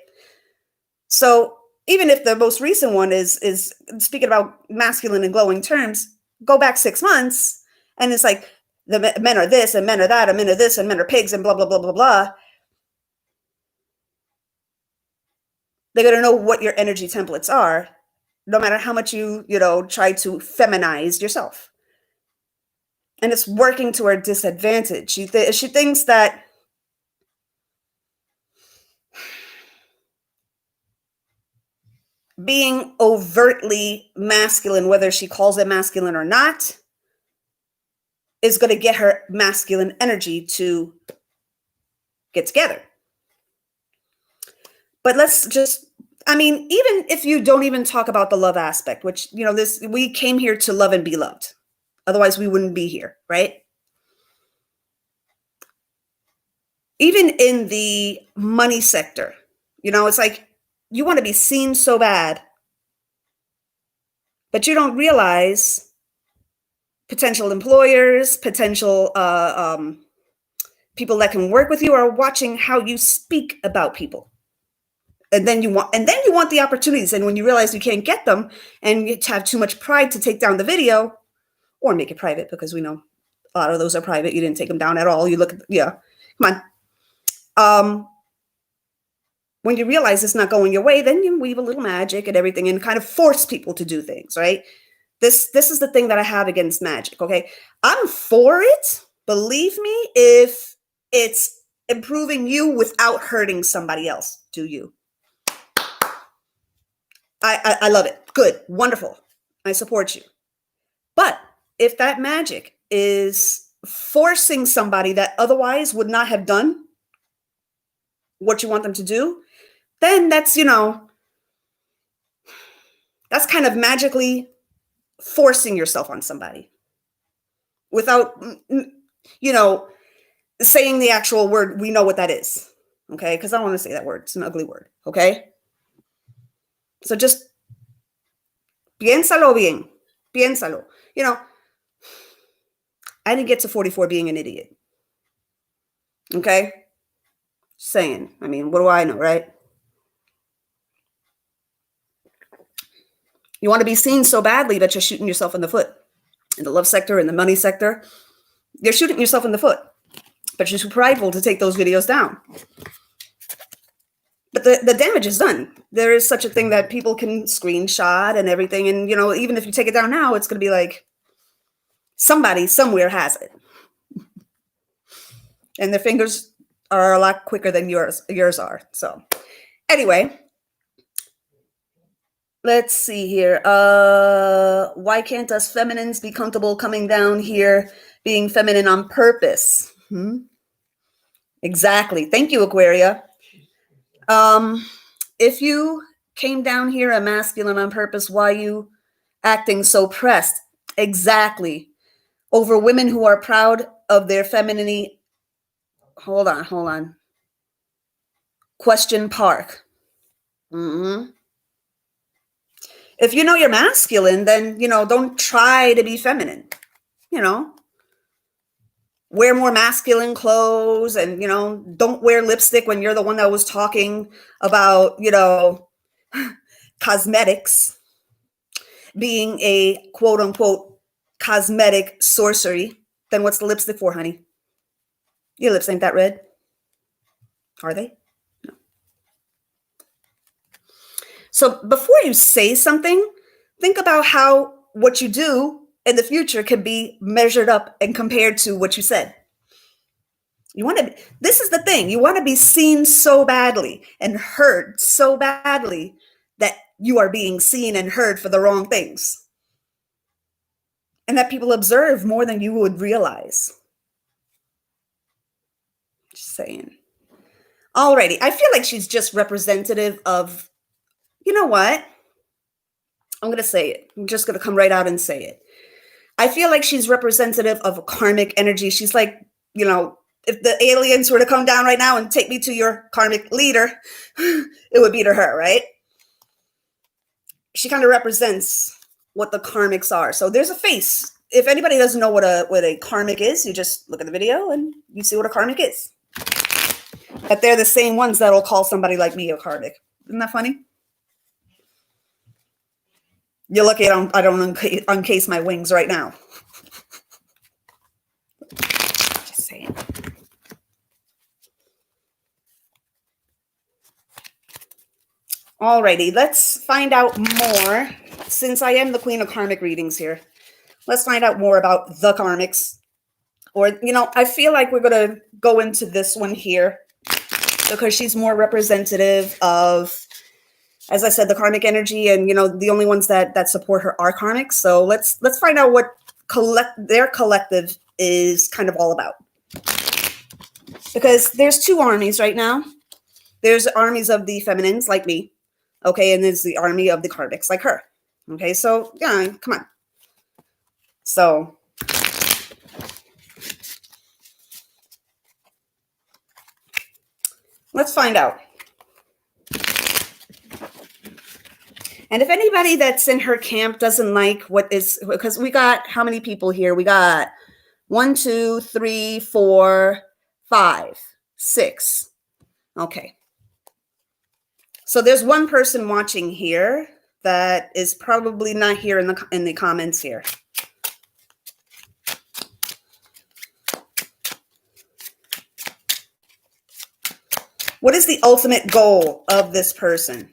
So even if the most recent one is speaking about masculine and glowing terms, go back 6 months and it's like the men are this and men are that and men are this and men are pigs and blah, blah, blah, blah, blah. They're going to know what your energy templates are, no matter how much you try to feminize yourself. And it's working to her disadvantage. She thinks that being overtly masculine, whether she calls it masculine or not, is going to get her masculine energy to get together. But let's just, I mean, even if you don't even talk about the love aspect, which, we came here to love and be loved. Otherwise, we wouldn't be here, right? Even in the money sector, it's like you want to be seen so bad, but you don't realize potential employers, potential people that can work with you are watching how you speak about people. And then you want the opportunities. And when you realize you can't get them and you have too much pride to take down the video or make it private, because we know a lot of those are private. You didn't take them down at all. You look, yeah, come on. When you realize it's not going your way, then you weave a little magic and everything and kind of force people to do things, right? This is the thing that I have against magic, okay? I'm for it, believe me, if it's improving you without hurting somebody else. Do you? I love it. Good. Wonderful. I support you. But if that magic is forcing somebody that otherwise would not have done what you want them to do, then that's, that's kind of magically forcing yourself on somebody without, saying the actual word. We know what that is. Okay. Because I don't want to say that word. It's an ugly word. Okay. So just piénsalo bien. Piénsalo. I didn't get to 44 being an idiot. Okay? Saying. I mean, what do I know, right? You want to be seen so badly that you're shooting yourself in the foot. In the love sector, in the money sector, you're shooting yourself in the foot. But you're too prideful to take those videos down. But the damage is done. There is such a thing that people can screenshot and everything. And, even if you take it down now, it's going to be like somebody somewhere has it. And their fingers are a lot quicker than yours are. So anyway, let's see here. Why can't us feminines be comfortable coming down here being feminine on purpose? Exactly. Thank you, Aquaria. If you came down here a masculine on purpose, why are you acting so pressed? Exactly. Over women who are proud of their femininity. Hold on. Question Park. If you know you're masculine, then, don't try to be feminine. wear more masculine clothes and, don't wear lipstick when you're the one that was talking about, cosmetics being a quote unquote cosmetic sorcery, then what's the lipstick for, honey? Your lips ain't that red. Are they? No. So before you say something, think about how what you do in the future can be measured up and compared to what you said. This is the thing. You want to be seen so badly and heard so badly that you are being seen and heard for the wrong things. And that people observe more than you would realize. Just saying. Alrighty. I feel like she's just representative of, you know what? I'm going to say it. I'm just going to come right out and say it. I feel like she's representative of a karmic energy. She's like, if the aliens were to come down right now and take me to your karmic leader, it would be to her, right? She kind of represents what the karmics are. So there's a face. If anybody doesn't know what a karmic is, you just look at the video and you see what a karmic is. But they're the same ones that'll call somebody like me a karmic. Isn't that funny? You're lucky I don't uncase my wings right now. Just saying. Alrighty, let's find out more. Since I am the queen of karmic readings here, let's find out more about the karmics. Or, I feel like we're going to go into this one here because she's more representative of, as I said, the karmic energy, and the only ones that support her are karmics. So let's find out what their collective is kind of all about. Because there's two armies right now. There's armies of the feminines like me, okay, and there's the army of the karmics like her. Okay, so yeah, come on. So let's find out. And if anybody that's in her camp doesn't like what is, because we got how many people here? We got 1, 2, 3, 4, 5, 6. Okay. So there's one person watching here that is probably not here in the comments here. What is the ultimate goal of this person?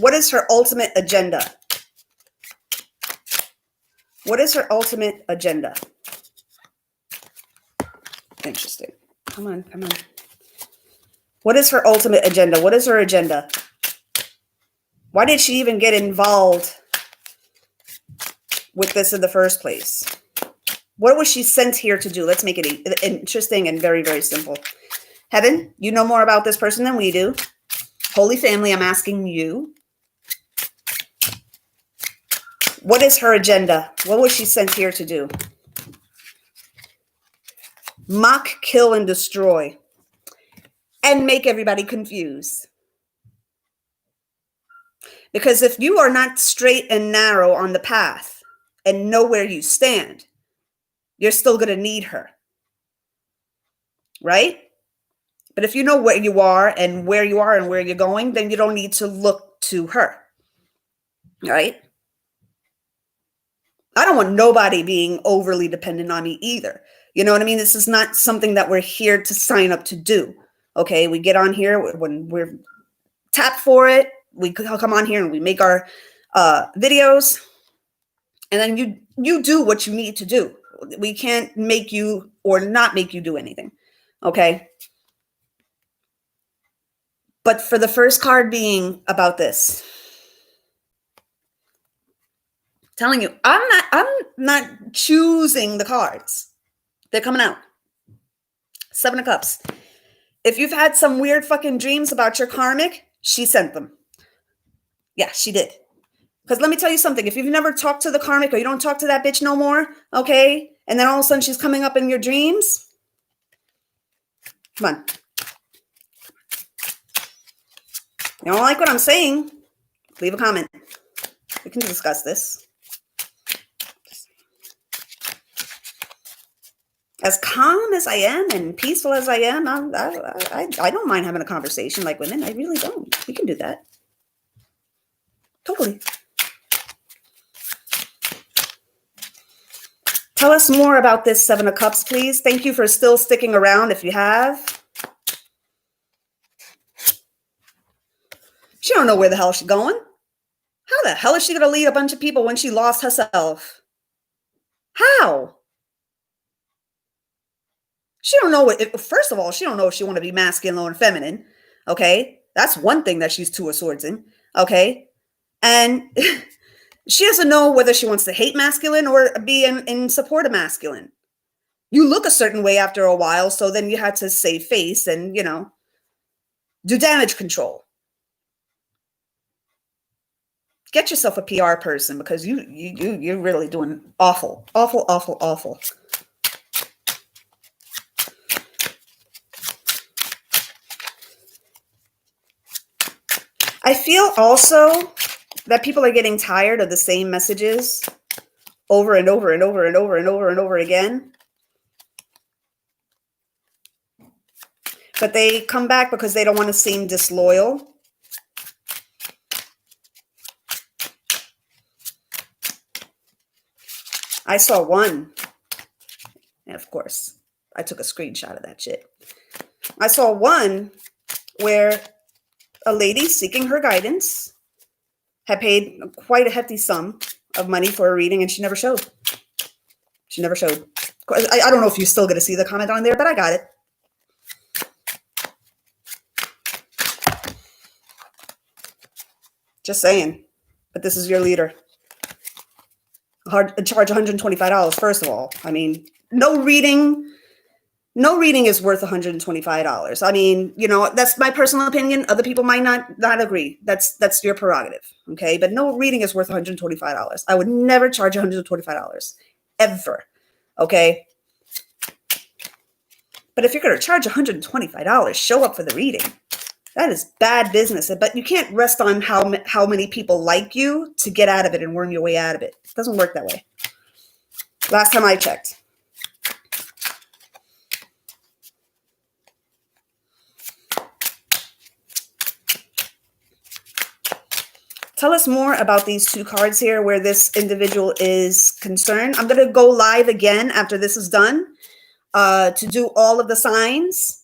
What is her ultimate agenda? What is her ultimate agenda? Interesting. Come on. What is her ultimate agenda? What is her agenda? Why did she even get involved with this in the first place? What was she sent here to do? Let's make it interesting and very, very simple. Heaven, you know more about this person than we do. Holy Family, I'm asking you. What is her agenda? What was she sent here to do? Mock, kill, and destroy. And make everybody confused. Because if you are not straight and narrow on the path and know where you stand, you're still going to need her. Right? But if you know where you are and where you're going, then you don't need to look to her. Right? I don't want nobody being overly dependent on me either. You know what I mean? This is not something that we're here to sign up to do. Okay, we get on here when we're tapped for it. We come on here and we make our videos. And then you do what you need to do. We can't make you or not make you do anything. Okay? But for the first card being about this, telling you, I'm not choosing the cards. They're coming out. 7 of Cups. If you've had some weird fucking dreams about your karmic, she sent them. Yeah, she did. Because let me tell you something. If you've never talked to the karmic or you don't talk to that bitch no more, okay, and then all of a sudden she's coming up in your dreams, come on. You don't like what I'm saying? Leave a comment. We can discuss this. as calm as I am and peaceful as I am, I don't mind having a conversation like women. I really don't. We can do that. Totally. Tell us more about this Seven of Cups, please. Thank you for still sticking around if you have. She don't know where the hell she's going. How the hell is she going to lead a bunch of people when she lost herself? How? She don't know what, first of all, she don't know if she want to be masculine or feminine. Okay. That's one thing that she's two of swords in. Okay. And she doesn't know whether she wants to hate masculine or be in support of masculine. You look a certain way after a while. So then you had to save face and, do damage control. Get yourself a PR person because you're really doing awful, awful, awful, awful. I feel also that people are getting tired of the same messages over and over and over and over and over and over again. But they come back because they don't want to seem disloyal. I saw one, and of course, I took a screenshot of that shit. I saw one where a lady seeking her guidance had paid quite a hefty sum of money for a reading, and she never showed. She never showed. I don't know if you're still going to see the comment on there, but I got it. Just saying. But this is your leader. Charge $125, first of all. I mean, no reading is worth $125. I mean, that's my personal opinion. Other people might not agree. That's your prerogative. Okay. But no reading is worth $125. I would never charge $125 ever. Okay. But if you're going to charge $125, show up for the reading. That is bad business. But you can't rest on how many people like you to get out of it and worm your way out of it. It doesn't work that way. Last time I checked. Tell us more about these two cards here where this individual is concerned. I'm going to go live again after this is done to do all of the signs.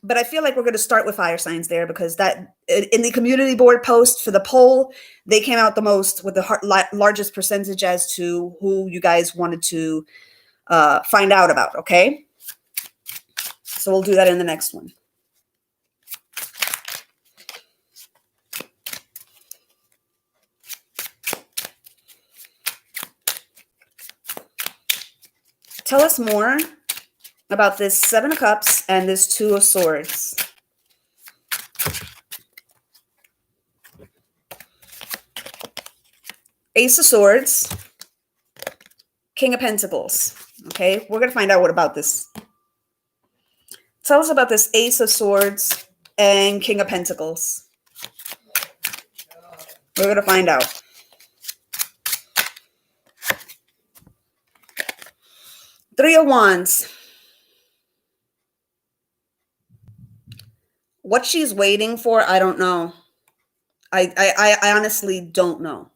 But I feel like we're going to start with fire signs there because that in the community board post for the poll, they came out the most with the largest percentage as to who you guys wanted to find out about. Okay. So we'll do that in the next one. Tell us more about this Seven of Cups and this Two of Swords. Ace of Swords, King of Pentacles. Okay, we're going to find out what about this. Tell us about this Ace of Swords and King of Pentacles. We're going to find out. Three of Wands. What she's waiting for, I don't know. I honestly don't know.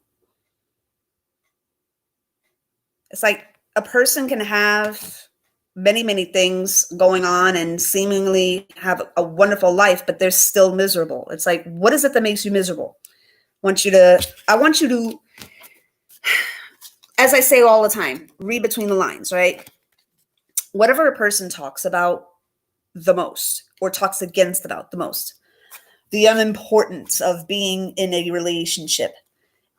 It's like a person can have many, many things going on and seemingly have a wonderful life, but they're still miserable. It's like, what is it that makes you miserable? I want you to, as I say all the time, read between the lines, right? Whatever a person talks about the most or talks against about the most, the unimportance of being in a relationship.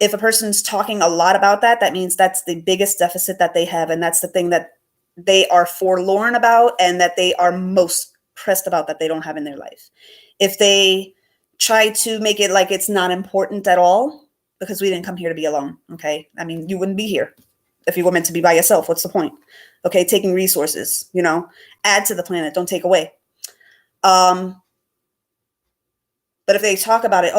If a person's talking a lot about that, that means that's the biggest deficit that they have. And that's the thing that they are forlorn about and that they are most pressed about that they don't have in their life. If they try to make it like it's not important at all, because we didn't come here to be alone. Okay. I mean, you wouldn't be here if you were meant to be by yourself. What's the point? Okay. Taking resources, add to the planet, don't take away. But if they talk about it,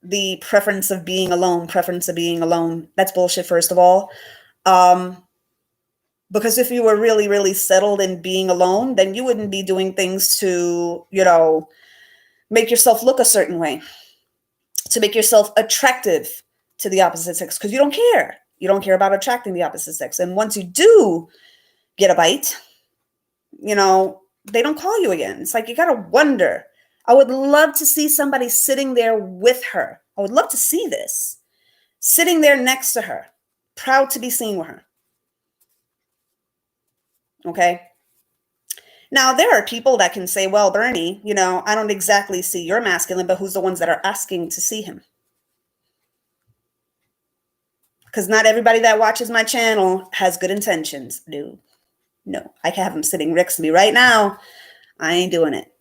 the preference of being alone, that's bullshit, first of all. Because if you were really, really settled in being alone, then you wouldn't be doing things to, make yourself look a certain way, to make yourself attractive to the opposite sex, because you don't care. You don't care about attracting the opposite sex. And once you do get a bite, they don't call you again. It's like, you got to wonder. I would love to see somebody sitting there with her. I would love to see this. Sitting there next to her, proud to be seen with her. Okay. Now, there are people that can say, well, Bernie, I don't exactly see your masculine, but who's the ones that are asking to see him? Because not everybody that watches my channel has good intentions. No, I can have them sitting next to me right now. I ain't doing it.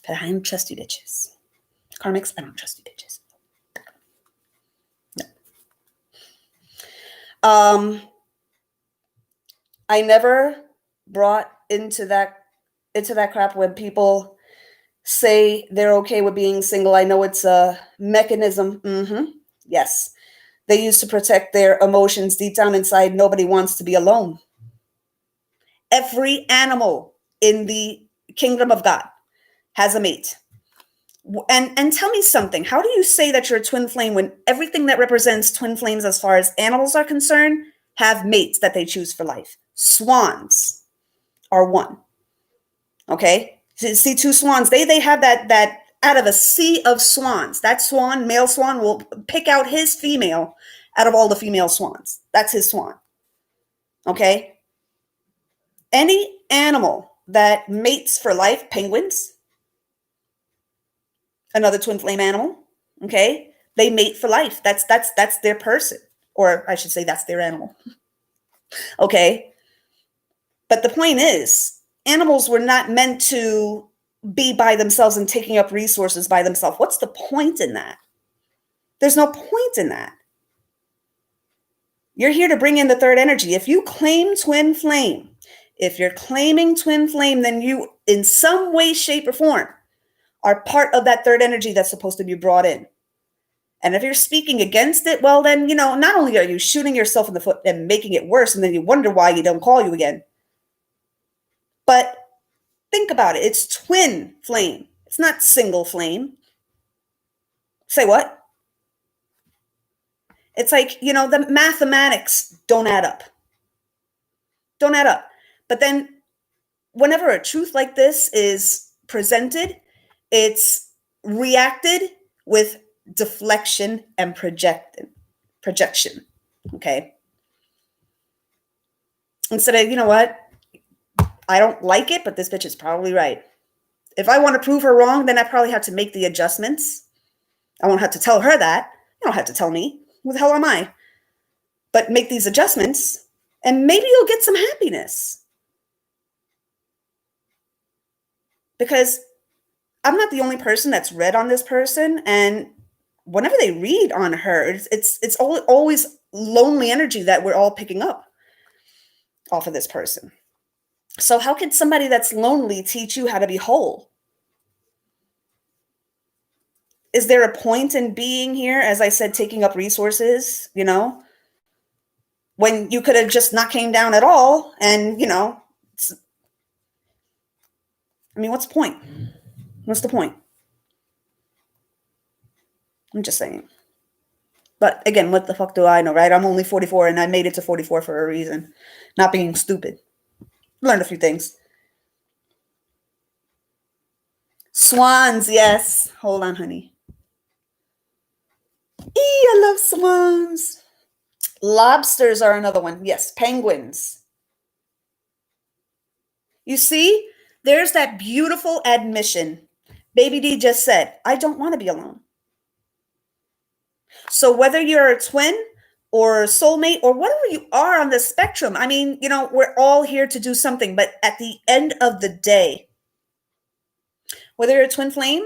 But I don't trust you bitches. Karmics, I don't trust you bitches. No. I never brought into that crap when people say they're okay with being single. I know it's a mechanism. Yes. They use to protect their emotions deep down inside. Nobody wants to be alone. Every animal in the kingdom of God has a mate. And tell me something. How do you say that you're a twin flame when everything that represents twin flames as far as animals are concerned have mates that they choose for life? Swans are one. Okay? See, two swans, they have that out of a sea of swans. That swan, male swan, will pick out his female out of all the female swans. That's his swan. Okay? Any animal that mates for life, penguins, another twin flame animal, okay? They mate for life. That's their person. Or I should say that's their animal. Okay? But the point is, animals were not meant to be by themselves and taking up resources by themselves. What's the point in that? There's no point in that. You're here to bring in the third energy. If you claim twin flame, if you're claiming twin flame, then you, in some way, shape, or form, are part of that third energy that's supposed to be brought in. And if you're speaking against it, well, then, not only are you shooting yourself in the foot and making it worse, and then you wonder why you don't call you again, but think about it. It's twin flame. It's not single flame. Say what? It's like, the mathematics don't add up. Don't add up. But then whenever a truth like this is presented, it's reacted with deflection and projection. Okay. Instead of, you know what? I don't like it, but this bitch is probably right. If I want to prove her wrong, then I probably have to make the adjustments. I won't have to tell her that. You don't have to tell me. Who the hell am I? But make these adjustments, and maybe you'll get some happiness. Because I'm not the only person that's read on this person, and whenever they read on her, it's always lonely energy that we're all picking up off of this person. So how can somebody that's lonely teach you how to be whole? Is there a point in being here, as I said, taking up resources, when you could have just not came down at all? And, what's the point? What's the point? I'm just saying. But again, what the fuck do I know, right? I'm only 44 and I made it to 44 for a reason. Not being stupid. Learned a few things. Swans, yes. Hold on, honey. I love swans. Lobsters are another one. Yes, penguins. You see, there's that beautiful admission. Baby D just said, I don't want to be alone. So whether you're a twin or a soulmate or whatever you are on the spectrum, we're all here to do something. But at the end of the day, whether you're a twin flame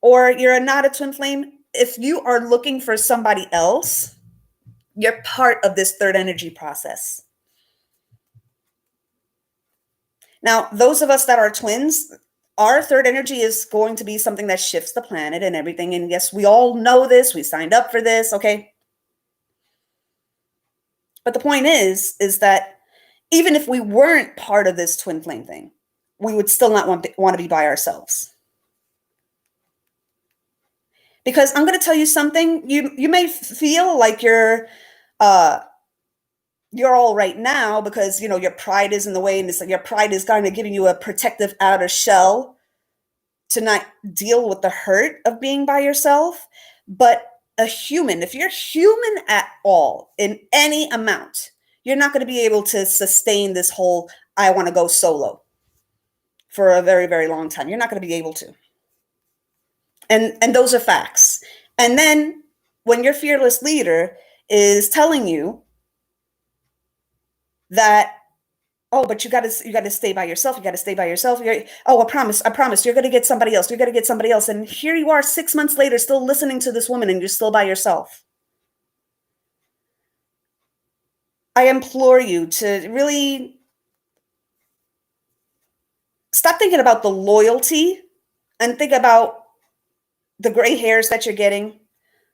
or you're not a twin flame, if you are looking for somebody else, you're part of this third energy process. Now, those of us that are twins, our third energy is going to be something that shifts the planet and everything. And yes, we all know this. We signed up for this. Okay. But the point is that even if we weren't part of this twin flame thing, we would still not want to be by ourselves. Because I'm going to tell you something, you may feel like you're all right now because, your pride is in the way, and it's like your pride is kind of giving you a protective outer shell to not deal with the hurt of being by yourself. But if you're human at all in any amount, you're not going to be able to sustain this whole I want to go solo for a very, very long time. You're not going to be able to. And those are facts. And then when your fearless leader is telling you that, oh, but you got to stay by yourself. You got to stay by yourself. I promise. You're going to get somebody else. You're going to get somebody else. And here you are 6 months later, still listening to this woman, and you're still by yourself. I implore you to really stop thinking about the loyalty and think about the gray hairs that you're getting,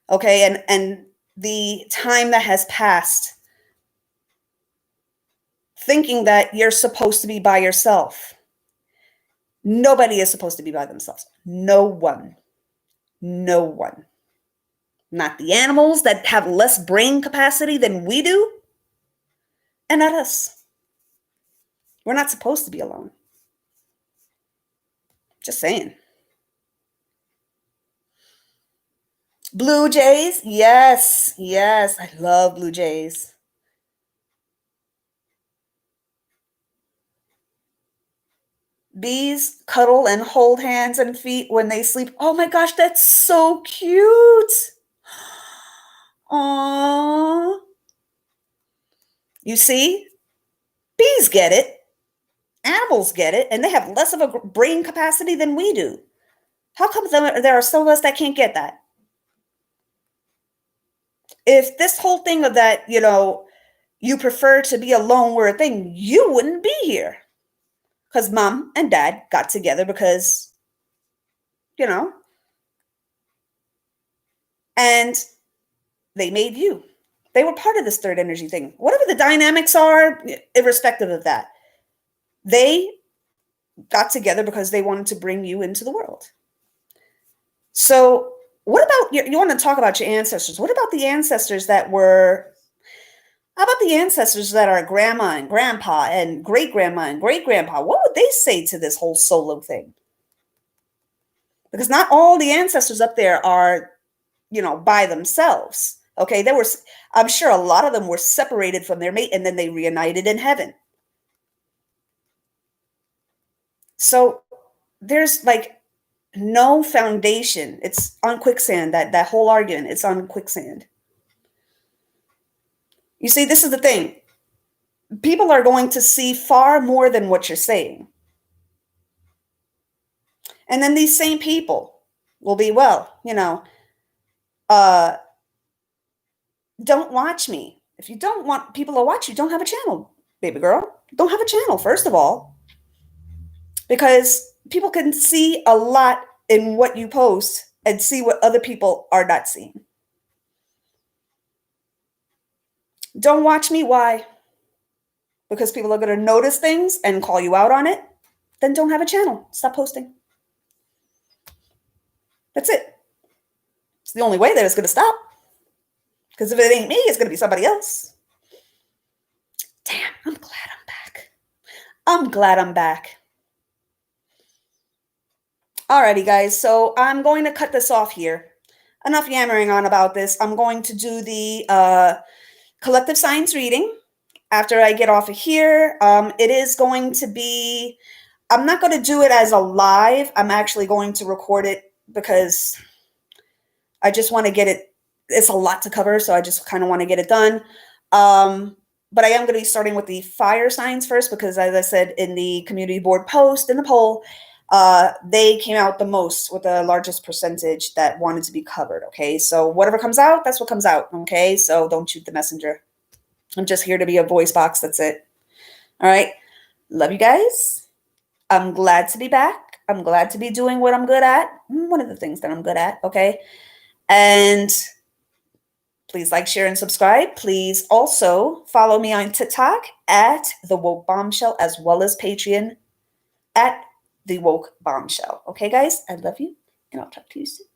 okay, and the time that has passed, thinking that you're supposed to be by yourself. Nobody is supposed to be by themselves. No one. Not the animals that have less brain capacity than we do, and not us. We're not supposed to be alone. Just saying. Blue jays, yes, I love blue jays. Bees cuddle and hold hands and feet when they sleep. Oh my gosh, that's so cute. Aww. You see, bees get it. Animals get it, and they have less of a brain capacity than we do. How come there are some of us that can't get that? If this whole thing of that, you prefer to be alone were a thing, you wouldn't be here. Because mom and dad got together because, and they made you. They were part of this third energy thing. Whatever the dynamics are, irrespective of that, they got together because they wanted to bring you into the world. So what about, you want to talk about your ancestors? What about the ancestors that were, how about the ancestors that are grandma and grandpa and great-grandma and great-grandpa? What would they say to this whole solo thing? Because not all the ancestors up there are, by themselves. Okay, I'm sure a lot of them were separated from their mate and then they reunited in heaven. So there's like no foundation. It's on quicksand. That whole argument, it's on quicksand. You see, this is the thing. People are going to see far more than what you're saying. And then these same people will be, don't watch me. If you don't want people to watch you, don't have a channel, baby girl. Don't have a channel, first of all. Because people can see a lot in what you post and see what other people are not seeing. Don't watch me. Why? Because people are going to notice things and call you out on it. Then don't have a channel. Stop posting. That's it. It's the only way that it's going to stop. Because if it ain't me, it's going to be somebody else. Damn, I'm glad I'm back. Alrighty, guys. So I'm going to cut this off here. Enough yammering on about this. I'm going to do the collective science reading after I get off of here. It is going to be, I'm not going to do it as a live. I'm actually going to record it because I just want to get it. It's a lot to cover, so I just kind of want to get it done. But I am going to be starting with the fire signs first because, as I said in the community board post, in the poll, they came out the most with the largest percentage that wanted to be covered. Okay, so whatever comes out, that's what comes out. Okay, so don't shoot the messenger. I'm just here to be a voice box. That's it. All right. Love you guys. I'm glad to be back. I'm glad to be doing what I'm good at. One of the things that I'm good at. Okay. And Please like, share, and subscribe. Please also follow me on TikTok at The Woke Bombshell, as well as Patreon at The Woke Bombshell. Okay, guys, I love you, and I'll talk to you soon.